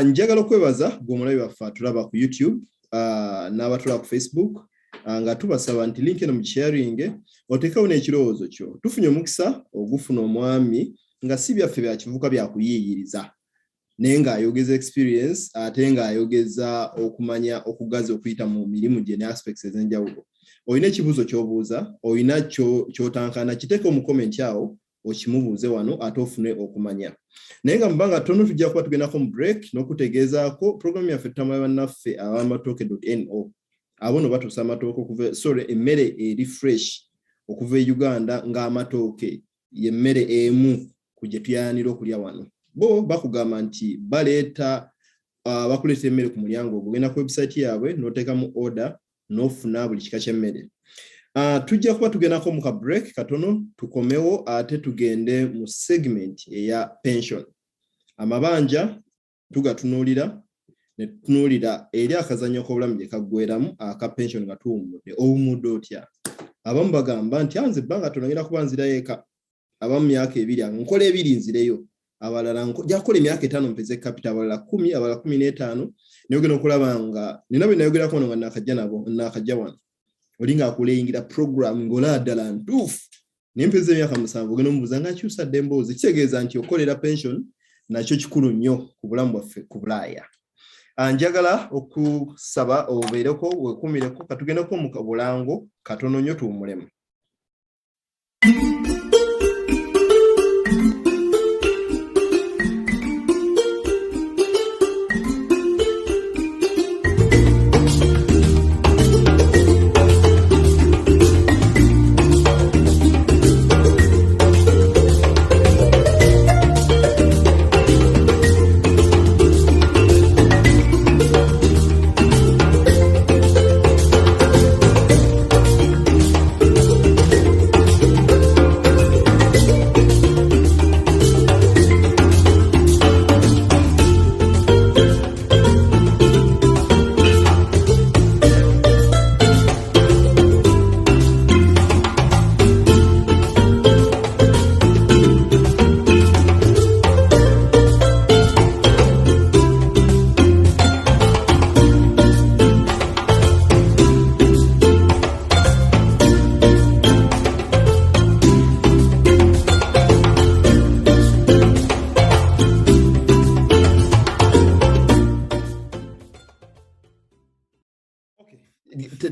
Njagala okwebaza gwe omulabi waffe atulaba ku YouTube n'abatulaba ku Facebook nga tubasaba nti link eno mu sharing oteekawo n'ekirowoozo kyo. Tufunye omukisa ogufuna omwami nga si byaffe bya kivuka bya kuyiiyiriza naye ng'ayogeza experience ate ng'ayogeza okumanya okugazi okuyita mu mirimu gye ne aspects ez'enjawulo. Olina ekibuuzo ky'obuuza, olina ky'otankana, kiteeke mu comment awo okimubuuze wano ate ofune okumanya. Naye nga mu bbanga ttono tujja kuba tugendako mu break n'okutegeezaako programu yaffe tutamala bannaffe ab'amatooke.no. Abo no batuusa amatooke okuva emmere eri fresh okuva e Uganda ng'amatooke y'emmere emu ku gye tuyayanira okulya wano. Bo bakugamba nti baleeta bakuleeta emmere ku mulyango ogwo. Genda ku website yaabwe n'oteekamu order n'ofuna buli kika ky'emmere. Tujja kuba tugendako mu ka break katono tukomewo ate tugende mu segment eya pension. Amabanja tugatunuulira ne tunuulira eri akazannyo k'obulamu gye kaggweramu aka pension nga tuwummudde. Owummudde otya? Abamu bagamba nti nze ebbanga tono ngenda kuba nzirayo eka. Abamu myaka 2 nkola 2 nzireyo. Abalala njakola emyaka 5 mpeze capital, abalala 10, abalala 15. Niyo genda okulaba nga nina bwe nayogerako nga nakajja wano. Oli ng'akuleyingira program ng'ola ddala ntuufu. Naye mpeze emyaka 7 ogenda omubuuza ng'akyusadde emboozi. Kitegeeza nti okolera pension nakyo kikulu nnyo ku bulamu bwaffe ku Bulaaya. Njagala okusaba obeereko weekuumireko katugendeko mu bulango katono nnyo tuwummulemu.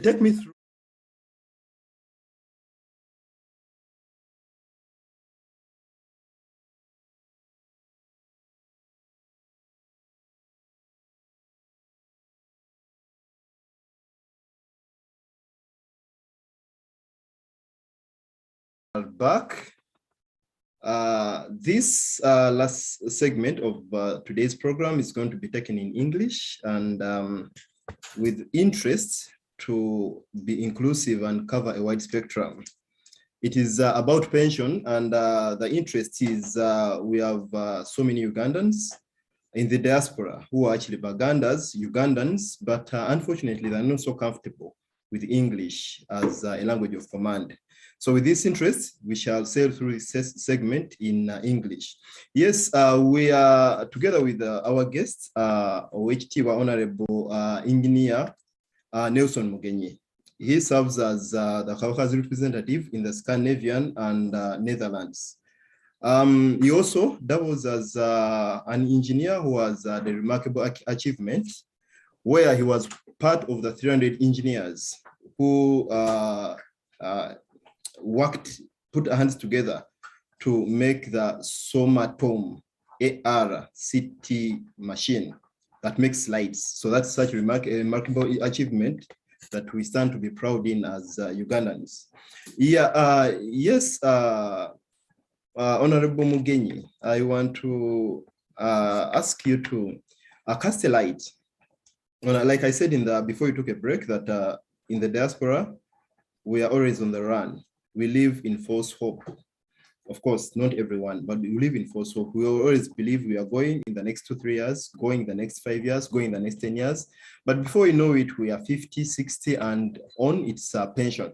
Take me through. Back. This last segment of today's program is going to be taken in English and with interest to be inclusive and cover a wide spectrum. It is about pension, and the interest is we have so many Ugandans in the diaspora who are actually Ugandans, but unfortunately they're not so comfortable with English as a language of command. So with this interest, we shall sail through this segment in English. Yes, we are together with our guest, OHT, Honorable Engineer Nelson Mugenyi. He serves as the Caucasus representative in the Scandinavian and Netherlands. He also doubles as an engineer who has the remarkable achievement where he was part of the 300 engineers who put hands together to make the Somatom AR CT machine that makes slides. So that's such a remarkable achievement that we stand to be proud in as Ugandans. Yeah, yes, Honorable Mugenyi, I want to ask you to cast a light. Like I said before you took a break, that in the diaspora, we are always on the run. We live in false hope. of course, not everyone, but we live in false hope. We always believe we are going in the next 2-3 years, going in the next 5 years, going in the next 10 years. But before you know it, we are 50, 60 and on, it's a pension.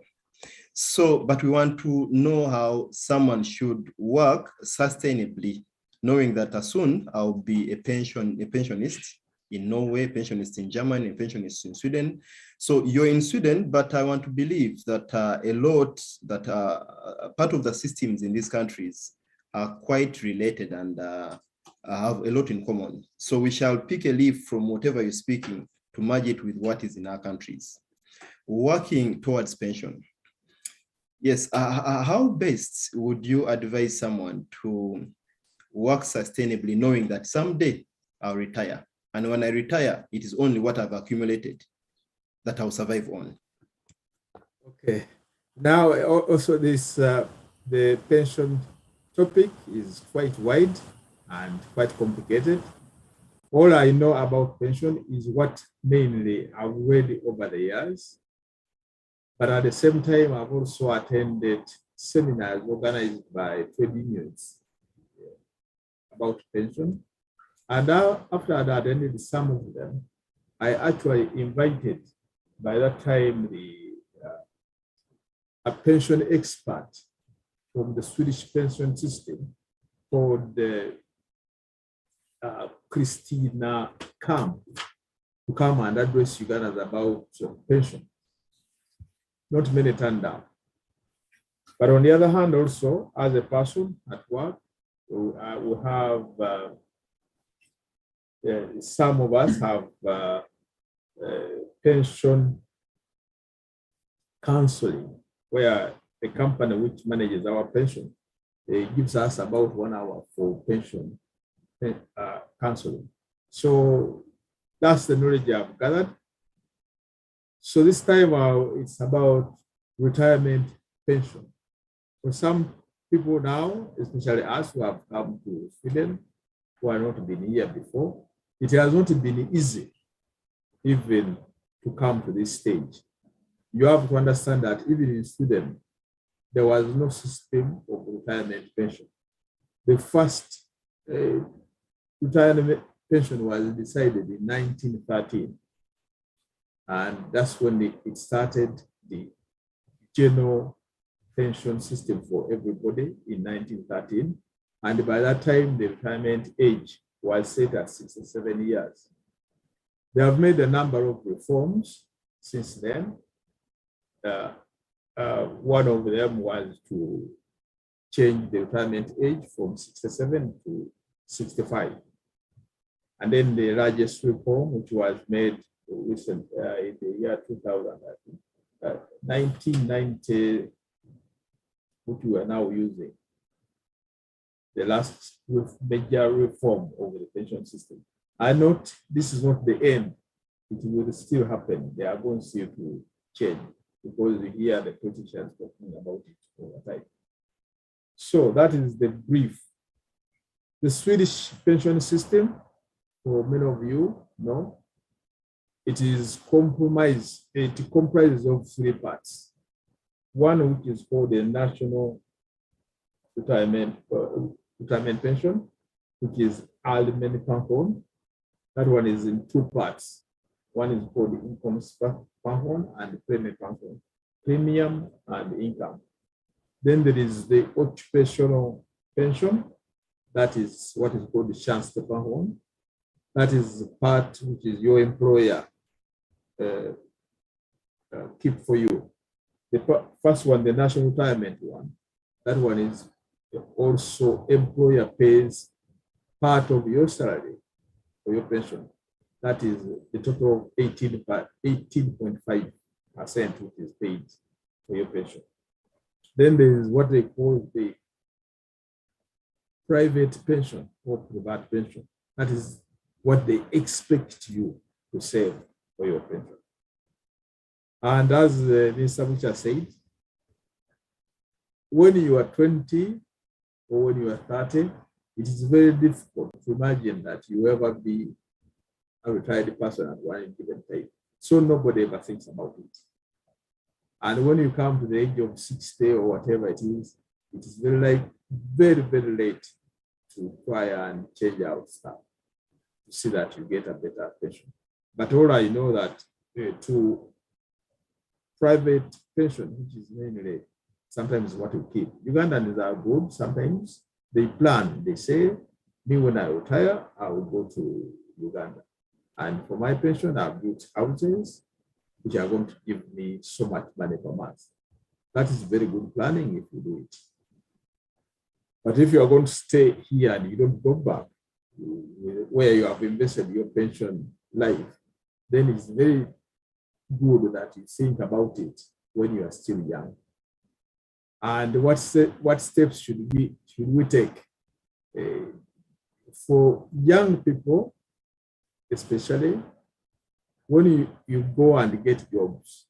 So, but we want to know how someone should work sustainably, knowing that as soon I'll be a pensionist in Norway, a pensionist in Germany, a pensionist in Sweden. So you're in Sweden, but I want to believe that part of the systems in these countries are quite related and have a lot in common. So we shall pick a leaf from whatever you're speaking to merge it with what is in our countries. Working towards pension. Yes, how best would you advise someone to work sustainably, knowing that someday I'll retire? And when I retire, it is only what I've accumulated that I'll survive on. Okay. Now, also this, the pension topic is quite wide and quite complicated. All I know about pension is what mainly I've read over the years. But at the same time, I've also attended seminars organized by trade unions about pension. And after I attended some of them, I actually invited, by that time, a pension expert from the Swedish pension system called Christina Kam to come and address Ugandans about pension. Not many turned down. But on the other hand, also, as a person at work, we have, some of us have pension counseling, where the company which manages our pension gives us about 1 hour for pension counseling. So that's the knowledge I've gathered. So this time it's about retirement pension. For some people now, especially us who have come to Sweden, who have not been here before, it has not been easy even to come to this stage. You have to understand that even in Sweden, there was no system of retirement pension. The first retirement pension was decided in 1913. And that's when it started the general pension system for everybody in 1913. And by that time, the retirement age was set at 67 years. They have made a number of reforms since then. One of them was to change the retirement age from 67 to 65. And then the largest reform, which was made recent in the year 2000, 1990, which we are now using, the last major reform of the pension system. I note this is not the end. It will still happen. They are going still to change because we hear the politicians talking about it all the time. So that is the brief. The Swedish pension system, for many of you know, it is compromised. It comprises of 3 parts. One which is called the national retirement pension, which is allmän pension. That one is in 2 parts. One is called the inkomstpension and the premiepension, premium and income. Then there is the occupational pension. That is what is called the tjänstepension. That is the part which is your employer keep for you. The first one, the national retirement one, that one is also employer pays part of your salary for your pension. That is the total of 18.5%, which is paid for your pension. Then there is what they call the private pension or private pension. That is what they expect you to save for your pension. And as Mr. Mucha said, when you are 20 or when you are 30, it is very difficult to imagine that you ever be a retired person at one given time. So nobody ever thinks about it. And when you come to the age of 60 or whatever it is very like very, very late to try and change out stuff to see that you get a better pension. But all I know that to private pension, which is mainly sometimes what you keep. Ugandans are good. Sometimes they plan. They say, me when I retire, I will go to Uganda. And for my pension, I've built houses which are going to give me so much money per month. That is very good planning if you do it. But if you are going to stay here and you don't go back where you have invested your pension life, then it's very good that you think about it when you are still young. And what steps should we take? For young people, especially, when you go and get jobs,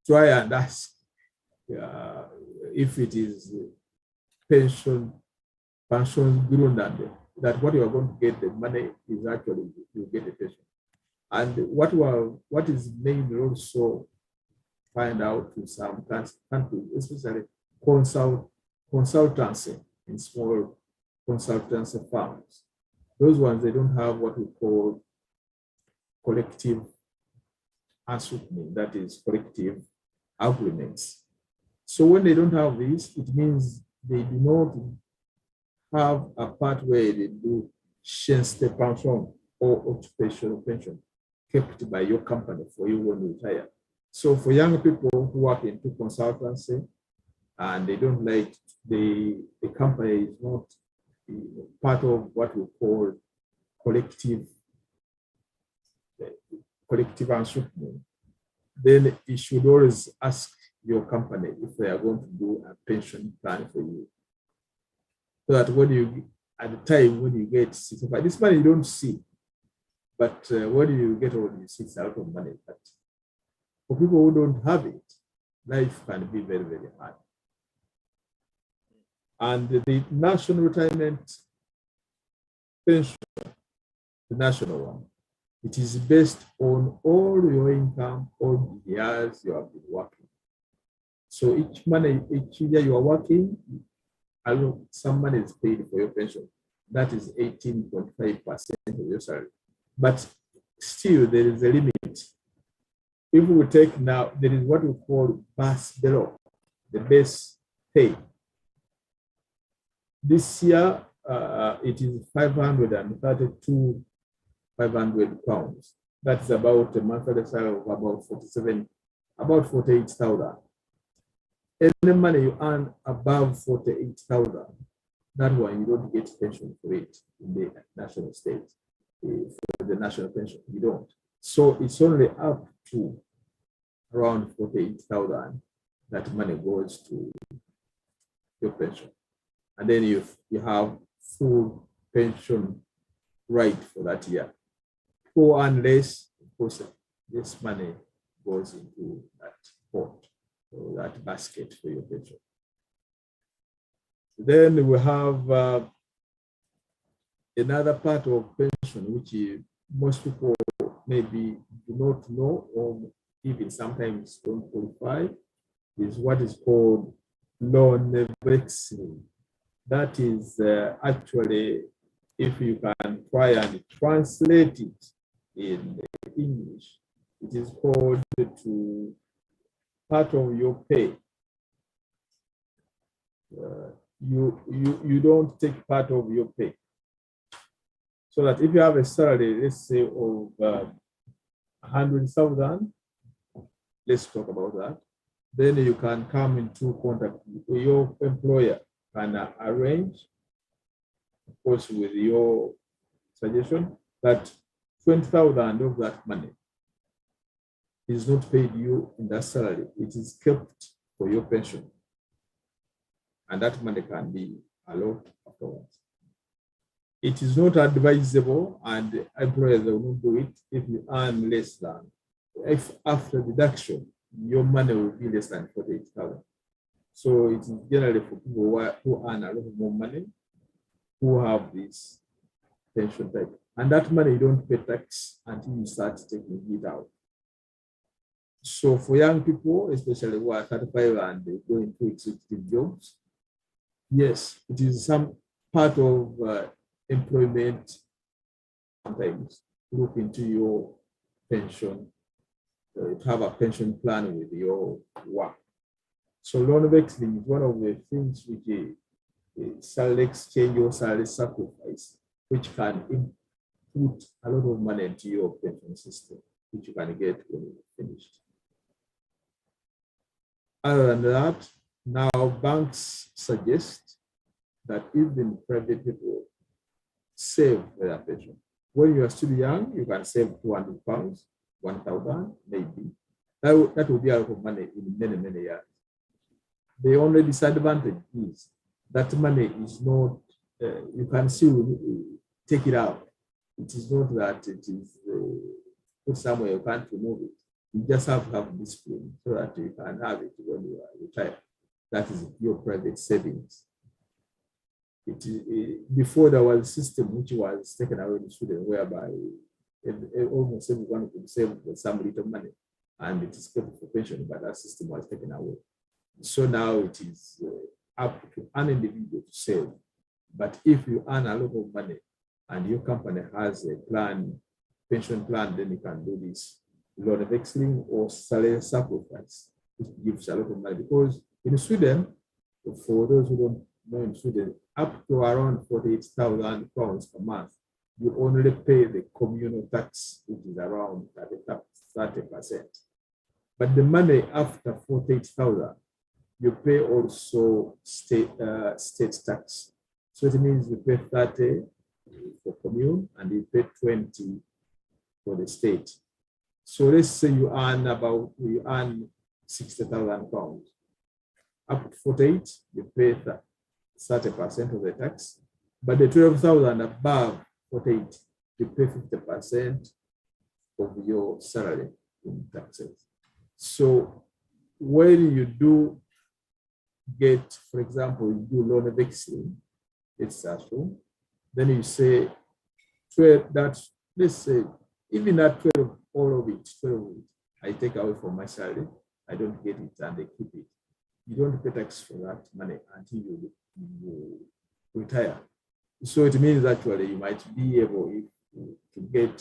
try and ask if it is pension grundande, that what you are going to get, the money is actually you get a pension. And what is mainly also find out in some countries, especially consultancy in small consultancy firms. Those ones, they don't have what we call collective assessment, that is collective agreements. So when they don't have this, it means they do not have a part where they do tjänste pension or occupational pension kept by your company for you when you retire. So for young people who work into consultancy and they don't like the company is not part of what we call collective assessment, then you should always ask your company if they are going to do a pension plan for you. So that when you, at the time when you get 65, this money you don't see, but when you get older, you see it's a lot of money. But for people who don't have it, life can be very, very hard. And the national retirement pension, the national one, it is based on all your income, all the years you have been working. So each year you are working, some money is paid for your pension. That is 18.5% of your salary. But still, there is a limit. If we take now, there is what we call base below, the base pay. This year, it is 500 pounds. That's about a monthly salary of about 48,000. Any money you earn above 48,000, that one you don't get pension for it in the national state. For the national pension, you don't. So it's only up to around 48,000 that money goes to your pension. And then you have full pension right for that year. Or unless, of course, this money goes into that pot or that basket for your pension. Then we have another part of pension, which most people maybe do not know or even sometimes don't qualify, is what is called loan vaccine. That is actually, if you can try and translate it in English, it is called to part of your pay. You don't take part of your pay. So that if you have a salary, let's say of 100,000, let's talk about that. Then you can come into contact with your employer and arrange, of course, with your suggestion that 20,000 of that money is not paid you in that salary. It is kept for your pension. And that money can be a lot afterwards. It is not advisable, and employers will not do it if you earn less than, if after deduction, your money will be less than 48,000. So it is generally for people who earn a lot more money, who have this pension type. And that money you don't pay tax until you start taking it out. So for young people, especially who are 35 and they go into executive jobs, Yes, it is some part of employment. Sometimes look into your pension, to have a pension plan with your work. So loan vesting is one of the things which is salary exchange or salary sacrifice, which can input a lot of money into your pension system, which you can get when you're finished. Other than that, now banks suggest that even private people save their pension. When you are still young, you can save £200, 1,000 maybe. That will be a lot of money in many, many years. The only disadvantage is that money is not, you can still take it out. It is not that it is put somewhere you can't remove it. You just have to have discipline so that you can have it when you are retired. That is your private savings. Before there was a system which was taken away in Sweden, whereby almost everyone could save some little money and it is kept for pension, but that system was taken away. So now it is up to an individual to save. But if you earn a lot of money and your company has a plan, pension plan, then you can do this loan vesting or salary sacrifice, which gives a lot of money. Because in Sweden, for those who don't know, in Sweden, up to around £48,000 per month, you only pay the communal tax, which is around 30%. But the money after 48,000, you pay also state tax. So it means you pay 30 for commune and you pay 20 for the state. So let's say you earn £60,000. Up to 48, you pay 30% of the tax. But the 12,000 above 48, you pay 50% of your salary in taxes. So when you do get, for example, you do loan vesting, it's true. Then you say 12, that's, let's say, even at 12, all of it, 12, I take away from my salary, I don't get it and they keep it. You don't pay tax for that money until you retire. So it means actually you might be able to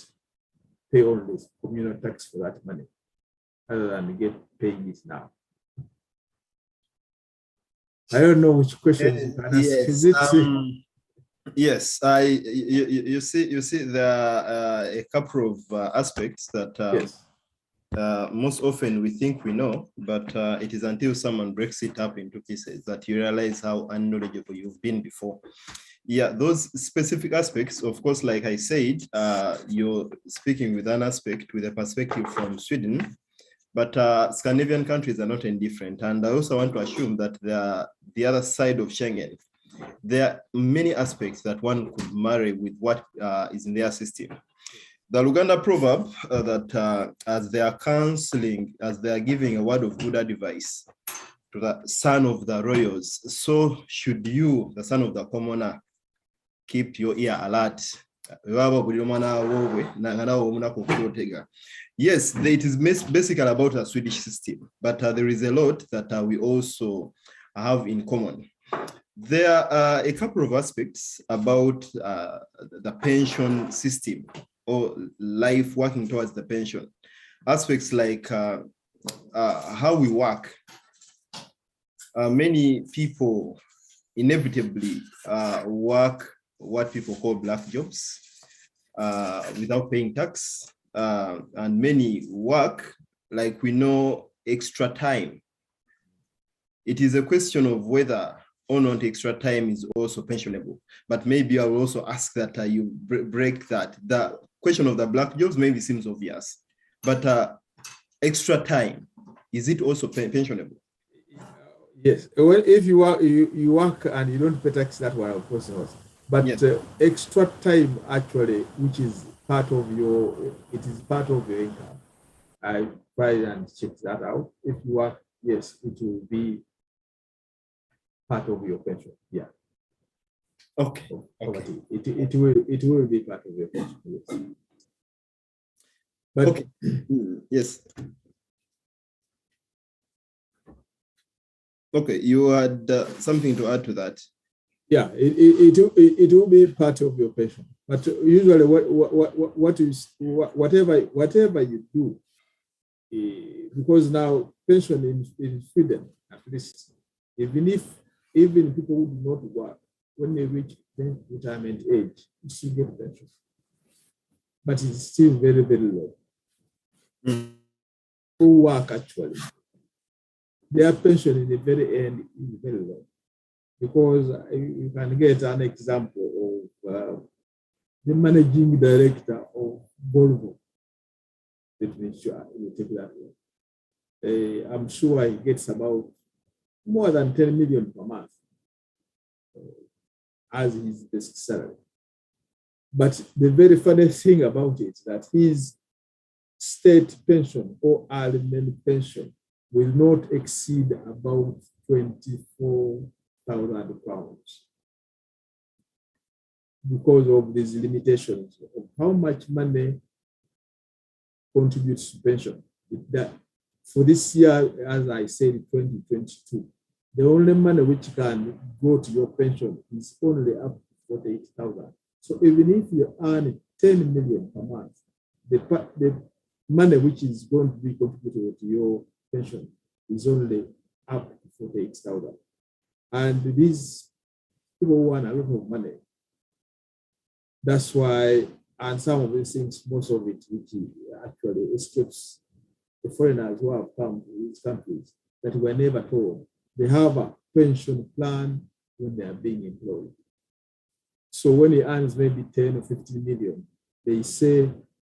pay all this communal tax for that money, other than paying it now. I don't know which questions you can ask. Yes, you see there are a couple of aspects that Yes. Most often we think we know, but it is until someone breaks it up into pieces that you realize how unknowledgeable you've been before. Yeah, those specific aspects, of course, like I said, you're speaking with an aspect, with a perspective from Sweden, but Scandinavian countries are not indifferent. And I also want to assume that the other side of Schengen, there are many aspects that one could marry with what is in their system. The Luganda proverb that as they are counseling, as they are giving a word of good advice to the son of the royals, so should you, the son of the commoner, keep your ear alert. Yes, it is basically about a Swedish system, but there is a lot that we also have in common. There are a couple of aspects about the pension system or life working towards the pension. Aspects like how we work. Many people inevitably work what people call black jobs without paying tax. And many work, like we know, extra time. It is a question of whether or not extra time is also pensionable. But maybe I will also ask that you break that. The question of the black jobs maybe seems obvious, but extra time, is it also pensionable? Yes. Well, if you work and you don't pay tax, that one of course not. But yes. Extra time actually, which is part of it is part of your income. I try and check that out. If you work, yes, it will be part of your pension. Yeah. Okay. Okay. It will be part of your pension. Yes. But okay. Yes. Okay, you had something to add to that. Yeah, it will be part of your pension. But usually, whatever you do, because now pension in Sweden, at least, even people who do not work, when they reach retirement age, you still get pension, but it's still very, very low. Who work actually, their pension in the very end is very low, because you can get an example of the managing director of Volvo. Let me sure you take that one. I'm sure he gets about more than 10 million per month as his basic salary. But the very funny thing about it is that his state pension or early pension will not exceed about £24,000 because of these limitations of how much money contributes to pension. That for this year, as I said, 2022, the only money which can go to your pension is only up to 48,000. So even if you earn 10 million per month, the money which is going to be contributed to your pension is only up to 48,000. And these people want a lot of money. That's why, and some of these things, most of it, which actually escapes the foreigners who have come to these countries, that were never told. They have a pension plan when they are being employed. So when he earns maybe 10 or 15 million, they say,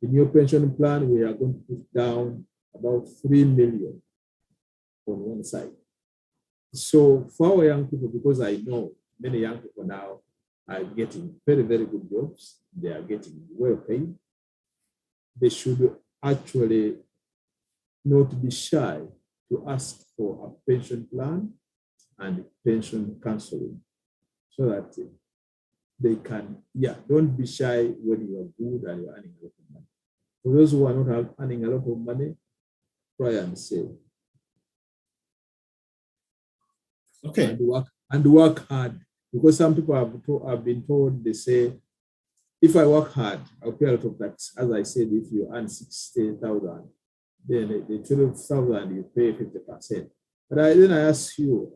in your pension plan, we are going to put down about 3 million on one side. So for our young people, because I know many young people now are getting very, very good jobs, they are getting well paid, they should actually not be shy to ask for a pension plan and pension counseling so that they can, don't be shy when you are good and you're earning a lot of money. For those who are not earning a lot of money, try and save. Okay. And work hard. Because some people have been told, they say, if I work hard, I'll pay a lot of tax. As I said, if you earn 60,000, then the 12,000 you pay 50%. But then I ask you,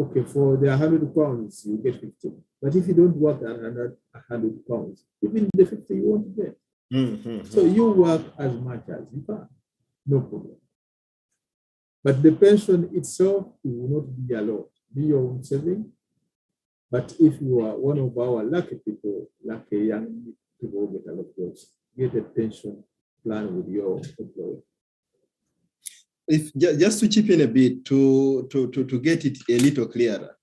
okay, for the £100 you get 50. But if you don't work £100, even the 50 you won't get. Mm-hmm. So you work as much as you can, no problem. But the pension itself, it will not be a lot. Be your own saving. But if you are one of our lucky people, lucky young people with a lot of jobs, get a pension plan with your employer. If just to chip in a bit to get it a little clearer,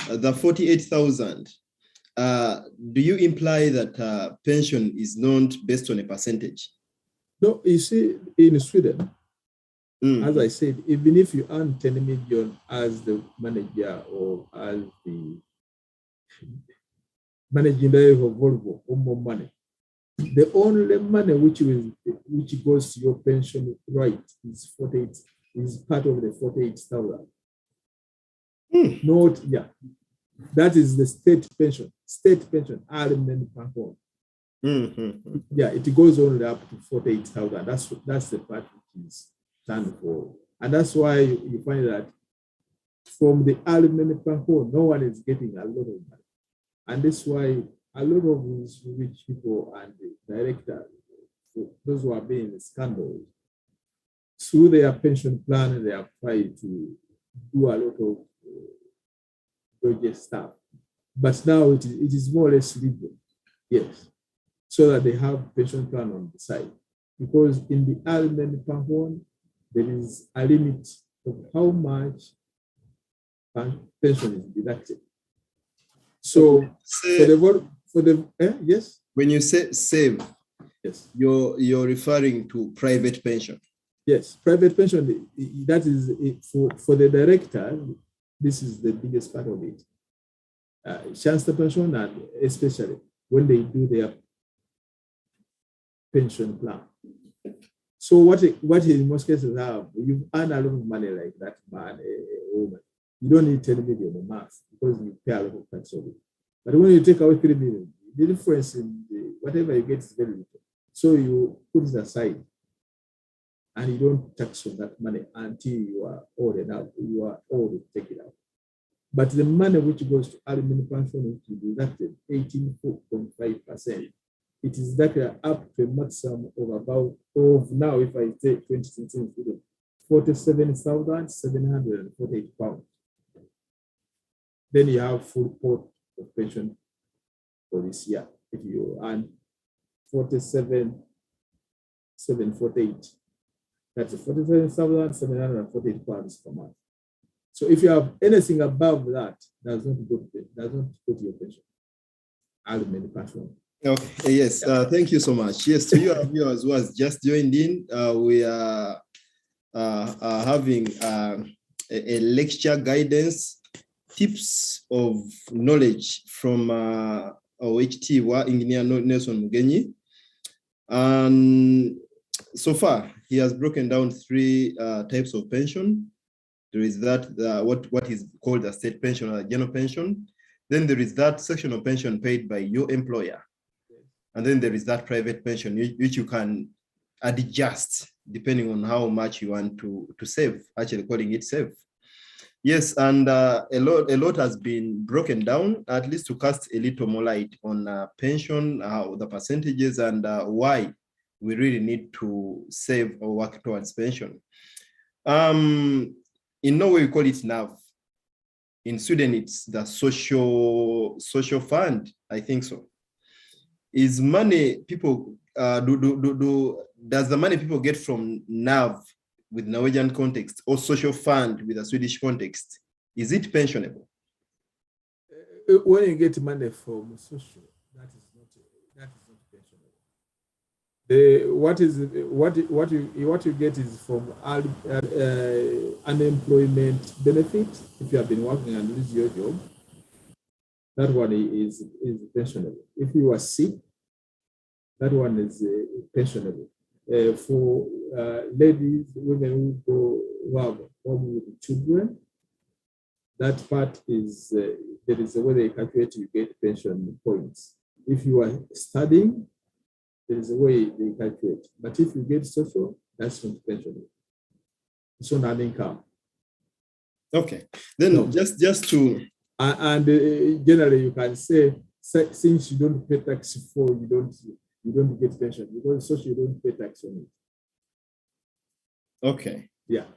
the 48,000. Do you imply that pension is not based on a percentage? No, you see, in Sweden, as I said, even if you earn 10 million as the manager or as the managing director of Volvo or more money, the only money which goes to your pension is part of the 48,000. That is the state pension, early pension. Yeah, it goes only up to 48,000. That's the part which is stand for, and that's why you find that from the early pension, no one is getting a lot of money, and that's why a lot of these rich people and the directors, those who are being scandals, through their pension plan, they are trying to do a lot of project stuff. But now it is more or less legal, yes, so that they have pension plan on the side. Because in the early pension, there is a limit of how much pension is deducted. So yes. When you say save, yes, you're referring to private pension. Yes, private pension. That is for the director. This is the biggest part of it. Chancellor pension, and especially when they do their pension plan. So what in most cases have, you earn a lot of money like that man, a woman, you don't need 10 million a month because you pay a lot of tax on it. But when you take away 3 million, the difference in whatever you get is very little. So you put it aside and you don't tax on that money until you are old enough, you are old to take it out. But the money which goes to alimony pension is deducted 18.5%. It is deducted up to a maximum of now, if I take 2016, 47,748 pounds. Then you have full pot of pension for this year. If you earn 47,748, that's 47,748 pounds per month. So if you have anything above that, does not go to your pension. Alimony pension. Okay. Yes. Thank you so much. Yes, to you, our viewers who has just joined in, we are having a lecture guidance, tips of knowledge from OHT wa Engineer Nelson Mugenyi. And so far, he has broken down 3 types of pension. There is that what is called a state pension or a general pension. Then there is that sectional pension paid by your employer. And then there is that private pension, which you can adjust depending on how much you want to save, actually calling it save. Yes, and a lot has been broken down, at least to cast a little more light on pension, the percentages, and why we really need to save or work towards pension. In Norway, we call it NAV. In Sweden, it's the social fund, I think so. Is money people does the money people get from NAV with Norwegian context or social fund with a Swedish context, is it pensionable? When you get money from social, that is not pensionable. What you get is from unemployment benefit. If you have been working and lose your job, that one is pensionable. If you are sick, that one is pensionable. For ladies, women who go home with children, that part is there is a way they calculate you get pension points. If you are studying, there is a way they calculate. But if you get social, that's not pensionable. It's not an income. Okay. Then no. just to and generally you can say since you don't pay tax for you don't get pension because social you don't pay tax on it. Okay. Yeah.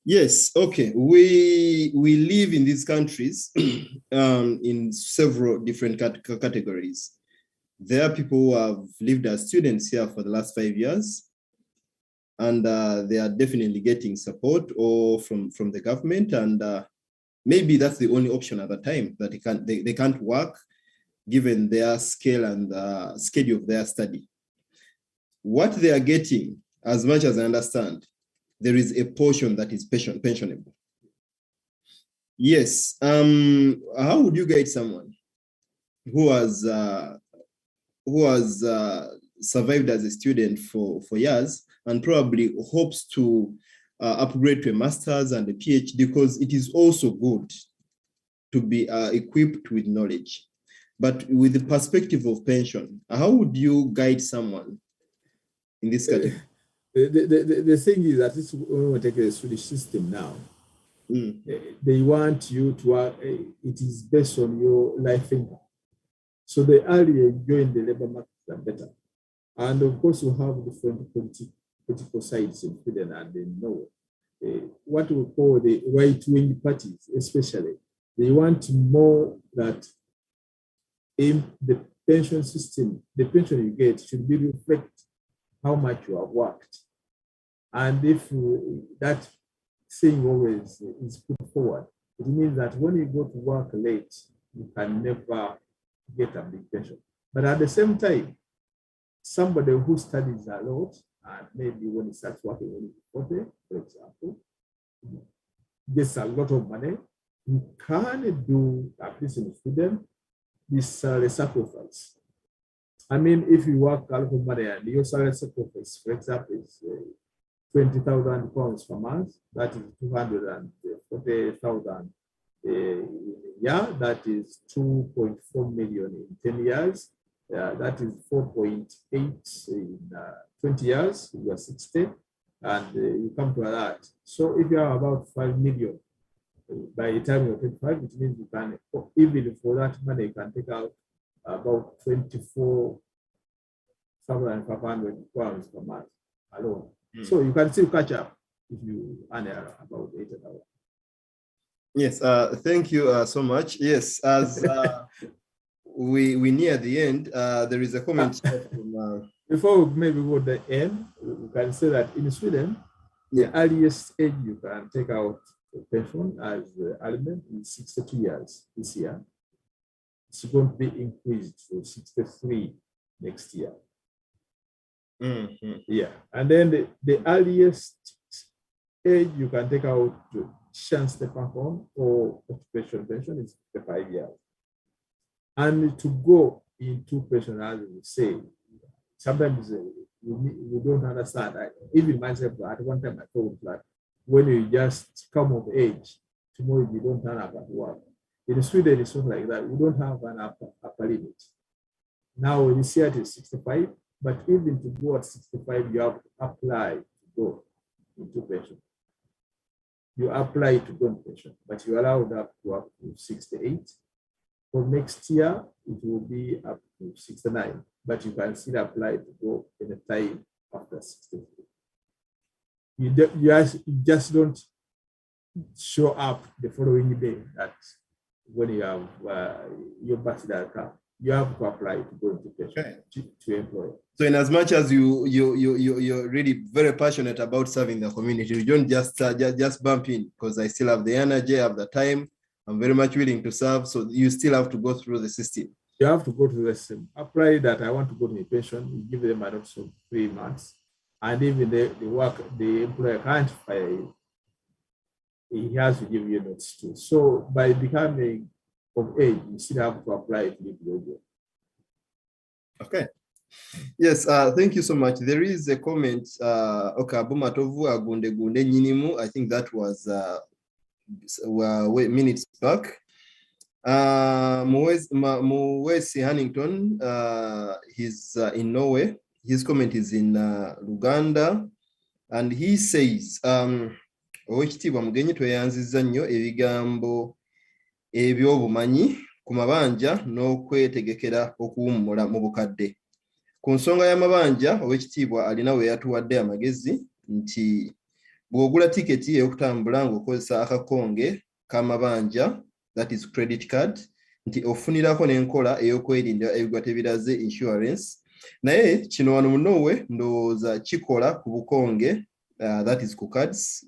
Yes. Okay. We live in these countries in several different categories. There are people who have lived as students here for the last 5 years, and they are definitely getting support or from the government, and maybe that's the only option at the time that they can't work given their scale and schedule of their study. What they are getting, as much as I understand, there is a portion that is pensionable. Yes. How would you guide someone who has survived as a student for years and probably hopes to upgrade to a master's and a PhD, because it is also good to be equipped with knowledge? But with the perspective of pension, how would you guide someone in this category? The thing is that this when we take the Swedish system now, they want you to work, it is based on your life income. So the earlier you join the labor market, the better. And of course, we have different political sides in Sweden and in Norway. What we call the right-wing parties, especially, they want more that in the pension system, the pension you get should be reflect how much you have worked. And if that thing always is put forward, it means that when you go to work late, you can never get a big pension. But at the same time, somebody who studies a lot, and maybe when he starts working when he's 40, for example, gets a lot of money, you can do, at least in Sweden, this salary sacrifice. I mean, if you work a lot of money and your salary sacrifice, for example, is £20,000 per month, that is 240,000 a year, that is 2.4 million in 10 years. That is 4.8 in 20 years, you are 60, and you come to that. So if you have about 5 million by the time you're 25, it means you can, even for that money, you can take out about £24,500 per month alone. So you can still catch up if you earn about 80,000. Yes, thank you so much. Yes, as we near the end, there is a comment from, before we maybe go to the end, we can say that in Sweden, the earliest age you can take out a pension as element is 62 years this year. It's going to be increased to 63 next year. Yeah, and then the earliest age you can take out chance the pension or occupation pension is 55 years. And to go into pension, as we say, sometimes we don't understand. Even myself, at one time I thought that when you just come of age, tomorrow you don't turn up at work. In Sweden, it's not like that. We don't have an upper limit. Now, this year it is 65, but even to go at 65, you have to apply to go into pension. You apply to go into pension, but you're allowed up to 68. For next year, it will be up to 69, but you can still apply to go in a time after 63. You just don't show up the following day that when you have your birthday come, you have to apply to go into pension to employ. So in as much as you're really very passionate about serving the community, you don't just bump in because I still have the energy, I have the time, I'm very much willing to serve. So you still have to go through the system. You have to go through the system. Apply that I want to go to the pension. You give them a notice of 3 months, and even the employer can't fire you. He has to give you a notice too. So by becoming of age, you still have to apply to leave your job. Okay. Yes, thank you so much. There is a comment, okay, Abumatovu Agunde Gunde Nyinimu. I think that was minutes back. Muwesi Hannington, he's in Norway. His comment is in Luganda, and he says, Owekitiibwa Mugenyi tweyanzizza nnyo ebigambo eby'obumanyi ku mabanja n'okwetegekera okuwummula mu bukadde. Ku nsonga y'amabanja, Owekitiibwa alina we yatuwadde amagezi nti bw'ogula tiketi ey'okutambula ng'okozesa akakonge k'amabanja, that is credit card, nti ofunirako n'enkola ey'okwerinda ebigwate biraze insurance. Naye kino wano mu Norway ndowooza kikola ku bukonge, that is ku cards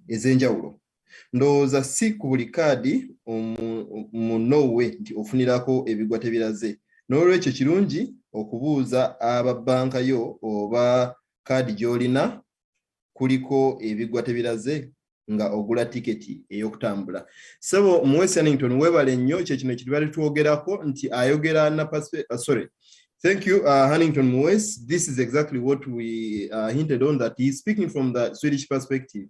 ez'enjawulo. Ndowooza si ku buli kaadi mu Norway nti ofunirako ebigwate biraze. N'olwekyo kirungi okubuuza ababbanka yo oba kaadi gy'olina kuliko ebigwate biraze nga ogula tiketi ey'okutambula. Sebo Muwesi Hannington webale nnyo kye kino kitubadde twogerako nti ayogera na sorry. Thank you, Hannington Muwesi. This is exactly what we hinted on, that he's speaking from the Swedish perspective,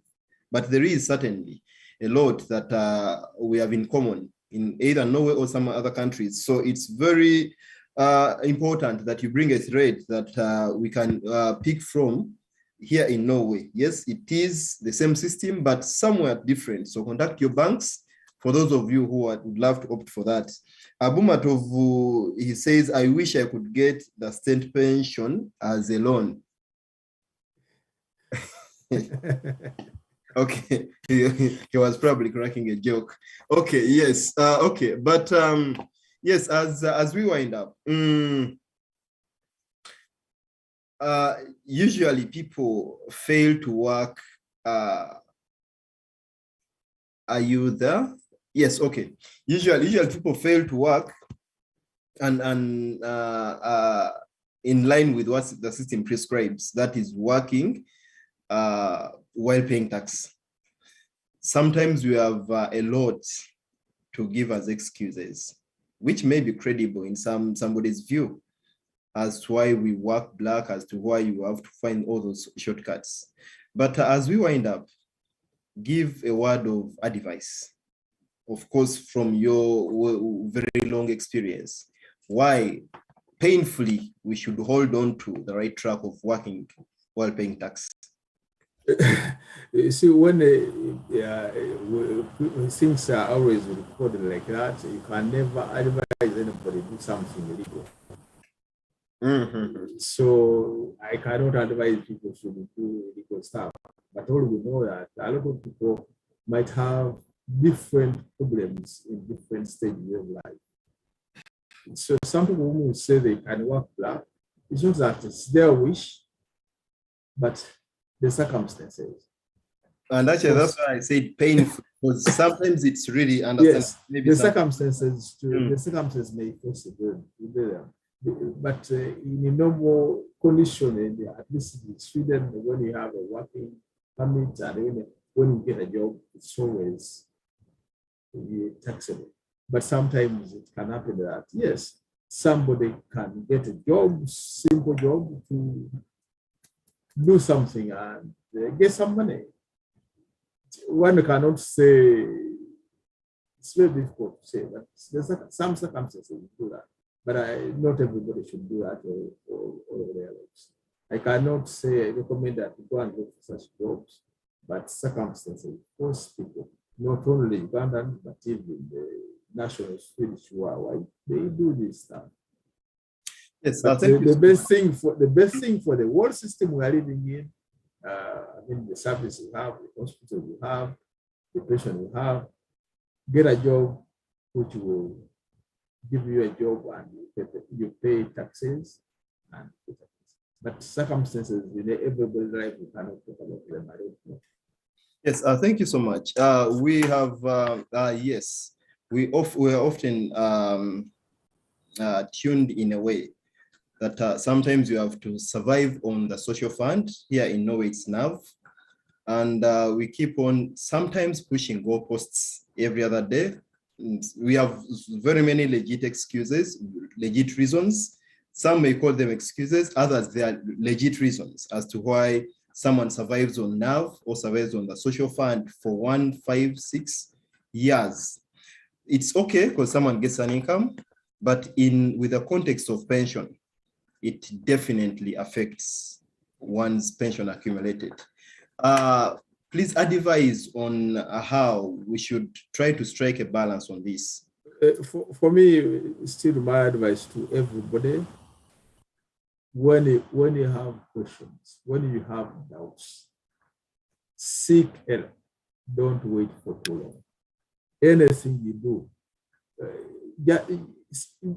but there is certainly a lot that we have in common in either Norway or some other countries. So it's very important that you bring a thread that we can pick from here in Norway. Yes, it is the same system, but somewhere different. So contact your banks for those of you who would love to opt for that. Abumatovu, he says, I wish I could get the state pension as a loan. Okay, he was probably cracking a joke. Okay, yes, okay, but yes, as we wind up, usually people fail to work. Are you there? Yes, okay. Usually people fail to work and in line with what the system prescribes, that is working while paying tax. Sometimes we have a lot to give as excuses, which may be credible in somebody's view. as to why we work black, as to why you have to find all those shortcuts. But as we wind up, give a word of advice, of course, from your very long experience, why painfully we should hold on to the right track of working while paying tax. You see, when things are always recorded like that, you can never advise anybody to do something illegal. Mm-hmm. So I cannot advise people to do illegal stuff. But all we know that a lot of people might have different problems in different stages of life. So some people will say they can work black. It's not that it's their wish, but the circumstances. And actually, that's why I said painful, because sometimes it's really understandable. Yes, maybe the circumstances may force it. But in a normal condition, at least in Sweden, when you have a working permit and when you get a job, it's always taxable. But sometimes it can happen that, yes, somebody can get a job, simple job, to do something and get some money. One cannot say, it's very difficult to say, but there's some circumstances do that. But not everybody should do that or else. I cannot say, recommend that you go and look for such jobs, but circumstances force people, not only Ugandan, but even the national Swedish who are white, they do this stuff. Yes, but the best thing for the world system we are living in, I mean, the service you have, the hospital you have, the patient you have, get a job which will give you a job and you pay taxes. But circumstances in everybody's life, we cannot talk about them. I don't know. Yes, thank you so much. We have, yes, we are often tuned in a way that sometimes you have to survive on the social fund. Here in Norway, it's NAV. And we keep on sometimes pushing goalposts every other day. We have very many legit excuses, legit reasons. Some may call them excuses, others they are legit reasons as to why someone survives on NAV or survives on the social fund for 1, 5, 6 years. It's okay because someone gets an income, but with the context of pension, it definitely affects one's pension accumulated. Please advise on how we should try to strike a balance on this. For me, still my advice to everybody, when you have questions, when you have doubts, seek help. Don't wait for too long. Anything you do,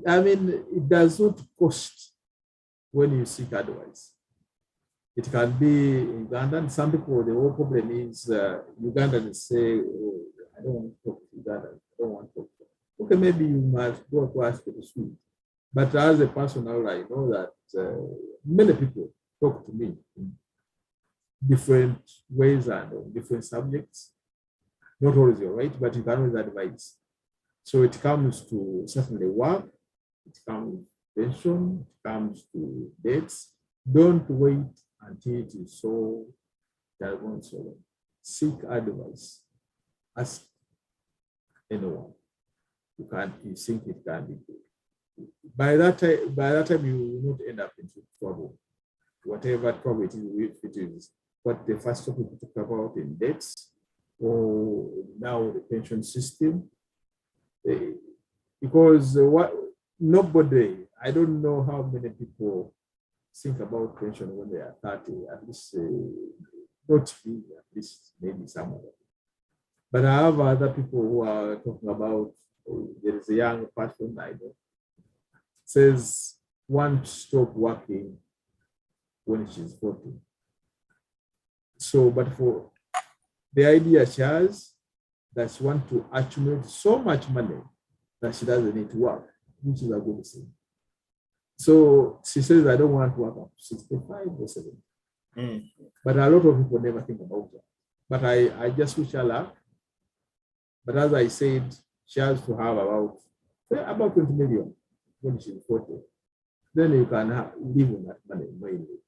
I mean, it does not cost when you seek advice. It can be Ugandan. Some people, the whole problem is Ugandans say, oh, I don't want to talk to Uganda. I don't want to talk to them. Okay, maybe you must go to ask for the Swede. But as a personal, I know that many people talk to me in different ways and on different subjects. Not always you're right, but you can always advise. So it comes to certainly work, it comes to pension, it comes to debts. Don't wait until it is so terrible. So seek advice. Ask anyone. You think it can be good. By that time, you will not end up into trouble. Whatever trouble it is, what the first topic we talk about in debts, or now the pension system. Because nobody, I don't know how many people think about pension when they are 30, at least not me, at least maybe some of them. But I have other people who are talking about, there is a young person I know, says want to stop working when she's 40. So, but for the idea she has, that she wants to accumulate so much money that she doesn't need to work, which is a good thing. So she says, I don't want to work up to 65 or 70. But a lot of people never think about that. But I just wish her luck. But as I said, she has to have about 20 million when she's 40. then you can live on that money mainly.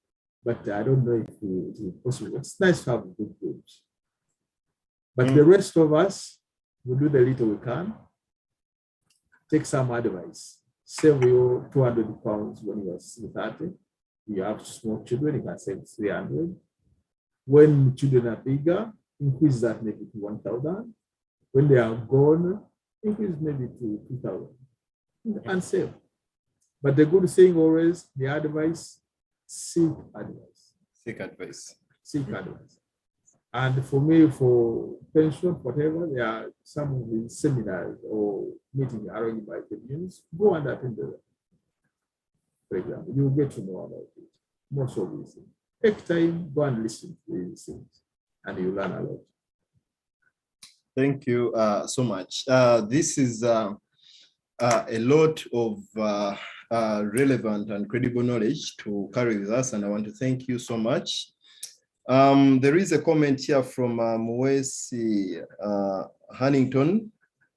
But I don't know if it is possible. It's nice to have good groups. But the rest of us, we do the little we can. Take some advice. Save your 200 pounds when you are 30. You have small children, you can save 300. When children are bigger, increase that maybe to 1,000. When they are gone, increase maybe to 2,000 and save. But the good thing always, the advice, seek advice. Seek advice. Seek advice. And for me, for pension, whatever, there are some of the seminars or meetings arranged by the unions. Go and attend them. For example, you will get to know about it. Most of these things. Take time, go and listen to these things, and you learn a lot. Thank you so much. This is a lot of relevant and credible knowledge to carry with us, and I want to thank you so much. There is a comment here from Mugenyi Huntington.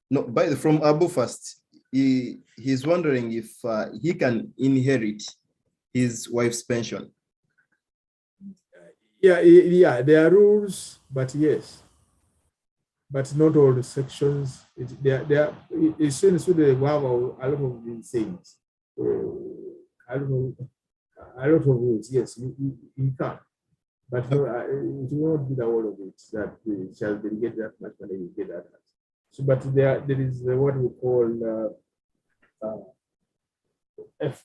No, from Abu first. He's wondering if he can inherit his wife's pension. Yeah, there are rules, but yes. But not all the sections. As soon as they have a lot of these things. I don't know, a lot of rules, yes, you can. But no, it will not be the whole of it that we shall get that much money, you get that much. So, but there is what we call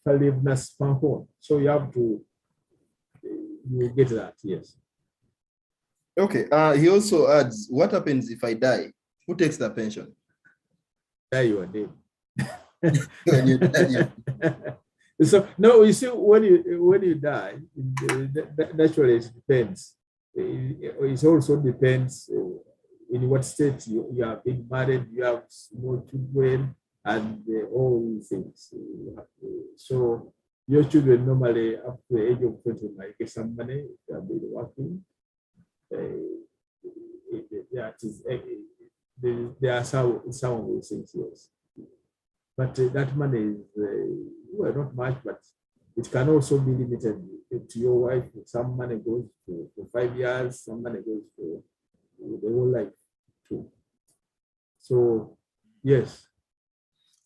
forgiveness pension. So you have to, you get that, yes. Okay. He also adds, what happens if I die? Who takes the pension? Die, you are dead. When you die, So no, you see, when you die, naturally it depends. It also depends in what state you are being married, you have small children, and all these things. So your children normally up to the age of 20 might get some money if they have been working. There are some of those things, yes. But that money is well, not much, but it can also be limited to your wife. Some money goes for 5 years, some money goes for the whole life too. So, yes.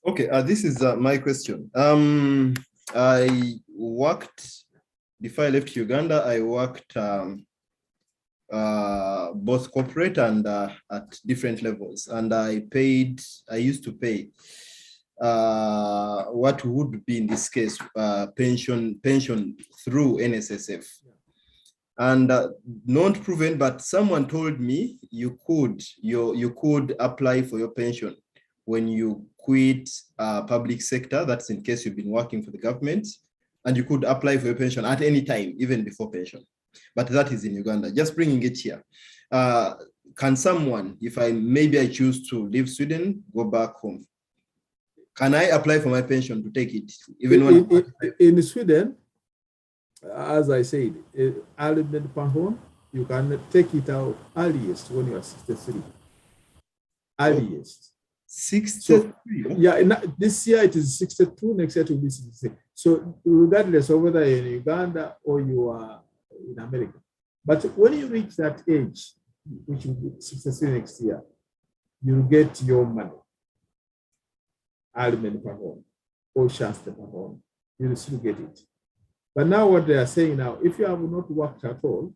Okay, this is my question. I worked, before I left Uganda, I worked both corporate and at different levels. And I used to pay what would be in this case pension through NSSF. And not proven, but someone told me you could apply for your pension when you quit public sector. That's in case you've been working for the government, and you could apply for your pension at any time, even before pension. But that is in Uganda. Just bringing it here. Can someone, if maybe I choose to leave Sweden, go back home, can I apply for my pension to take it? Even when in Sweden, as I said, earned pension, you can take it out earliest when you are 63. Earliest. 63? So, yeah, this year it is 62, next year it will be 63. So regardless of whether you're in Uganda or you are in America. But when you reach that age, which will be 63 next year, you'll get your money. Element per home or chance per home, you will still get it. But now what they are saying now, if you have not worked at all,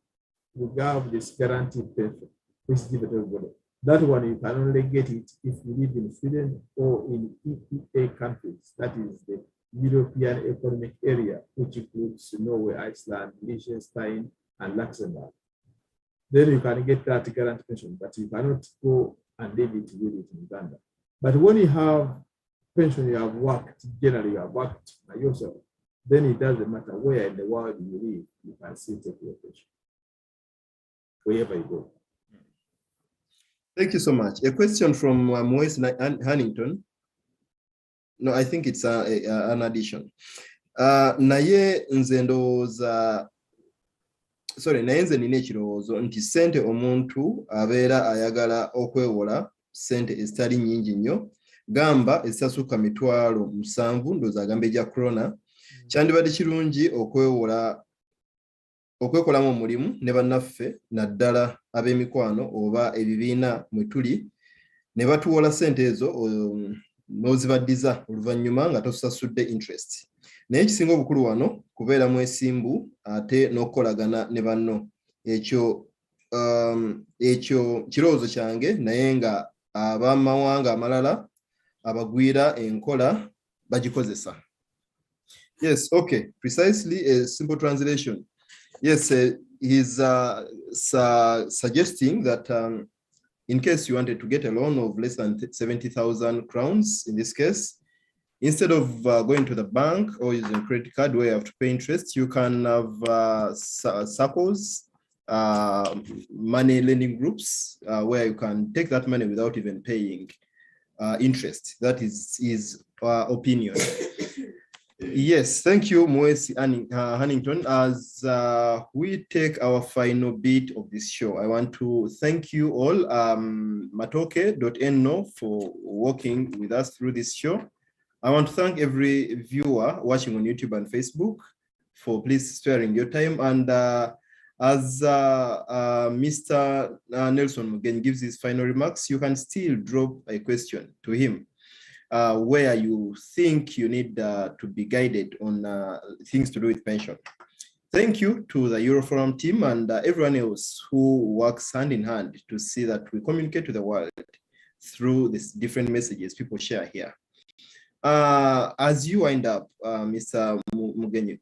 you have this guaranteed pension, which is given to everybody. That one you can only get it if you live in Sweden or in EEA countries, that is the European Economic Area, which includes Norway, Iceland, Liechtenstein, and Luxembourg. Then you can get that guaranteed pension, but you cannot go and leave it with it in Uganda. But when you have pension, you have worked, generally you have worked by yourself, then it doesn't matter where in the world you live, you can still take your pension, wherever you go. Thank you so much. A question from Mugenyi Huntington. No, I think it's an addition. Naye nze ndowooza, naye nze nina ekirowoozo nti ssente omuntu abeera ayagala okwewola ssente ezitali nnyingi nnyo, gamba ezisasuka 7,000, ndowooza agamba egya corona, Kyandibadde kirungi okwekolamu omulimu ne bannaffe naddala ab'emikwano oba ebibiina mwe tuli ne batuwola ssente ezo n'ozibaddiza oluvannyuma nga tosasudde interest. Naye ekisinga obukulu wano kubeera mwesimbu ate n'okukolagana ne banno. Ekyo kirowoozo kyange naye nga ab'amawanga amalala abagwira enkola bagikozesa. Yes, okay, precisely a simple translation. Yes, he's suggesting that in case you wanted to get a loan of less than 70,000 crowns, in this case, instead of going to the bank or using credit card where you have to pay interest, you can have circles, money lending groups, where you can take that money without even paying interest. That is his opinion. Yes, thank you, Mwesi Huntington. As we take our final bit of this show, I want to thank you all, matoke.no, for working with us through this show. I want to thank every viewer watching on YouTube and Facebook for please sparing your time. And as Mr. Nelson Mugenyi gives his final remarks, you can still drop a question to him. Where you think you need to be guided on things to do with pension. Thank you to the Euroforum team and everyone else who works hand in hand to see that we communicate to the world through these different messages people share here. As you wind up, Mr. Mugenyi,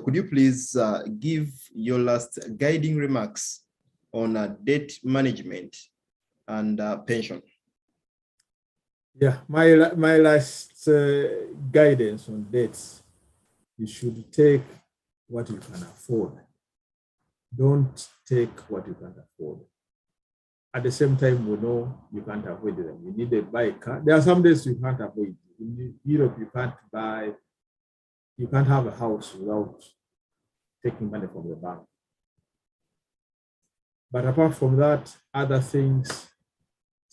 could you please give your last guiding remarks on debt management and pension? Yeah, my last guidance on debts, you should take what you can afford. Don't take what you can't afford. At the same time, we know you can't avoid them. You need to buy a car. There are some days you can't avoid. In Europe, you can't have a house without taking money from the bank. But apart from that, other things,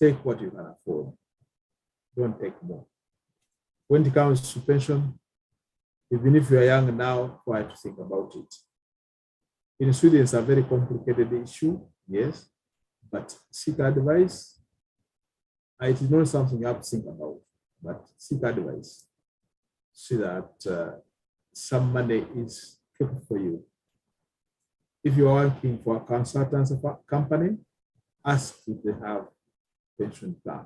take what you can afford. Don't take more. When it comes to pension, even if you are young now, try to think about it. In Sweden, it's a very complicated issue, yes, but seek advice. It is not something you have to think about, but seek advice so that some money is kept for you. If you are working for a consultancy company, ask if they have pension plan.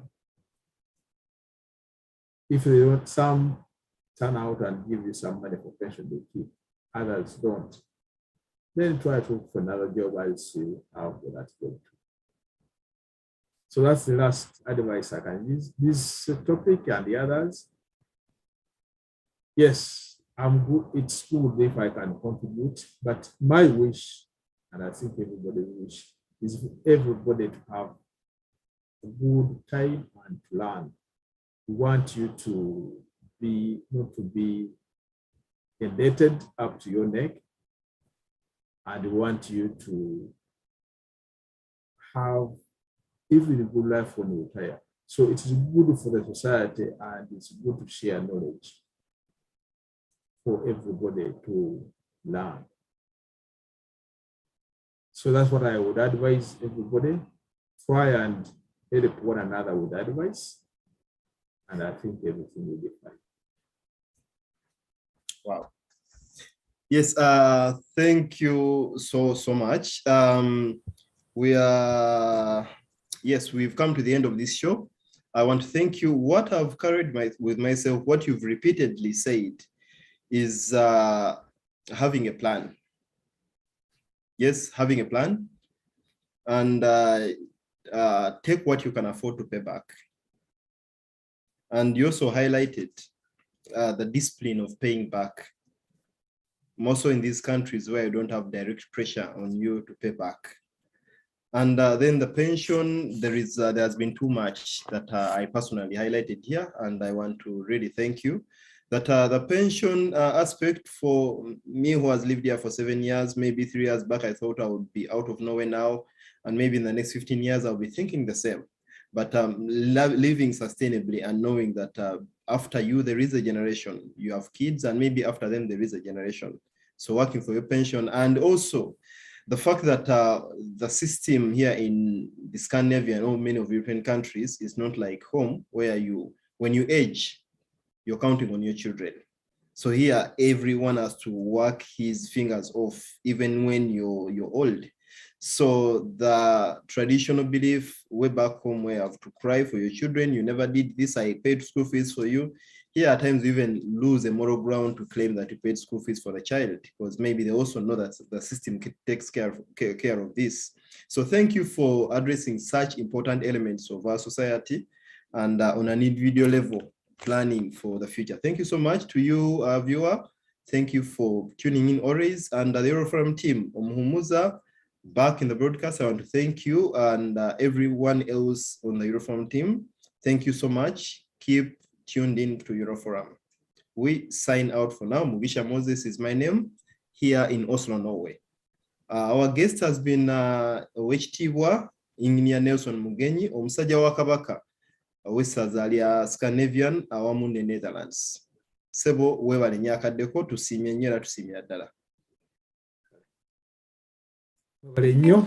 If they don't, some turn out and give you some money for pension, they keep, others don't. Then try to look for another job and see how that's going to. So that's the last advice I can use. This topic and the others. Yes, I'm good. It's good if I can contribute, but my wish, and I think everybody's wish, is for everybody to have a good time and to learn. We want you to be, not to be indebted up to your neck, and we want you to have even a good life when you retire. So it is good for the society and it's good to share knowledge for everybody to learn. So that's what I would advise everybody. Try and help one another with advice. And I think everything will be fine. Wow. Yes, thank you so much. We've come to the end of this show. I want to thank you. What I've carried with myself, what you've repeatedly said is having a plan. Yes, having a plan, and take what you can afford to pay back. And you also highlighted the discipline of paying back, more so in these countries where you don't have direct pressure on you to pay back. And then the pension, there has been too much that I personally highlighted here, and I want to really thank you. That the pension aspect, for me who has lived here for 7 years, maybe 3 years back, I thought I would be out of nowhere now, and maybe in the next 15 years, I'll be thinking the same. but living sustainably and knowing that after you, there is a generation, you have kids, and maybe after them, there is a generation. So working for your pension, and also the fact that the system here in the Scandinavia and all many of European countries is not like home, where when you age, you're counting on your children. So here, everyone has to work his fingers off, even when you're old. So the traditional belief way back home, where you have to cry for your children, you never did this, I paid school fees for you. Here, at times, you even lose a moral ground to claim that you paid school fees for the child, because maybe they also know that the system takes care of this. So thank you for addressing such important elements of our society, and on an individual level, planning for the future. Thank you so much to you, viewer. Thank you for tuning in always. And the Euroforum team, Omuhumuza, back in the broadcast, I want to thank you, and everyone else on the Euroforum team. Thank you so much. Keep tuned in to Euroforum. We sign out for now. Mugisha Moses is my name, here in Oslo, Norway. Our guest has been Owek Engineer Nelson Mugenyi, omusajja wa Kabaka w'essaza lya Scandinavian awamu ne Netherlands. Sebo weebale nnyo akaddeko, tusiimye nnyo era tusiimye ddala. Weebale nnyo.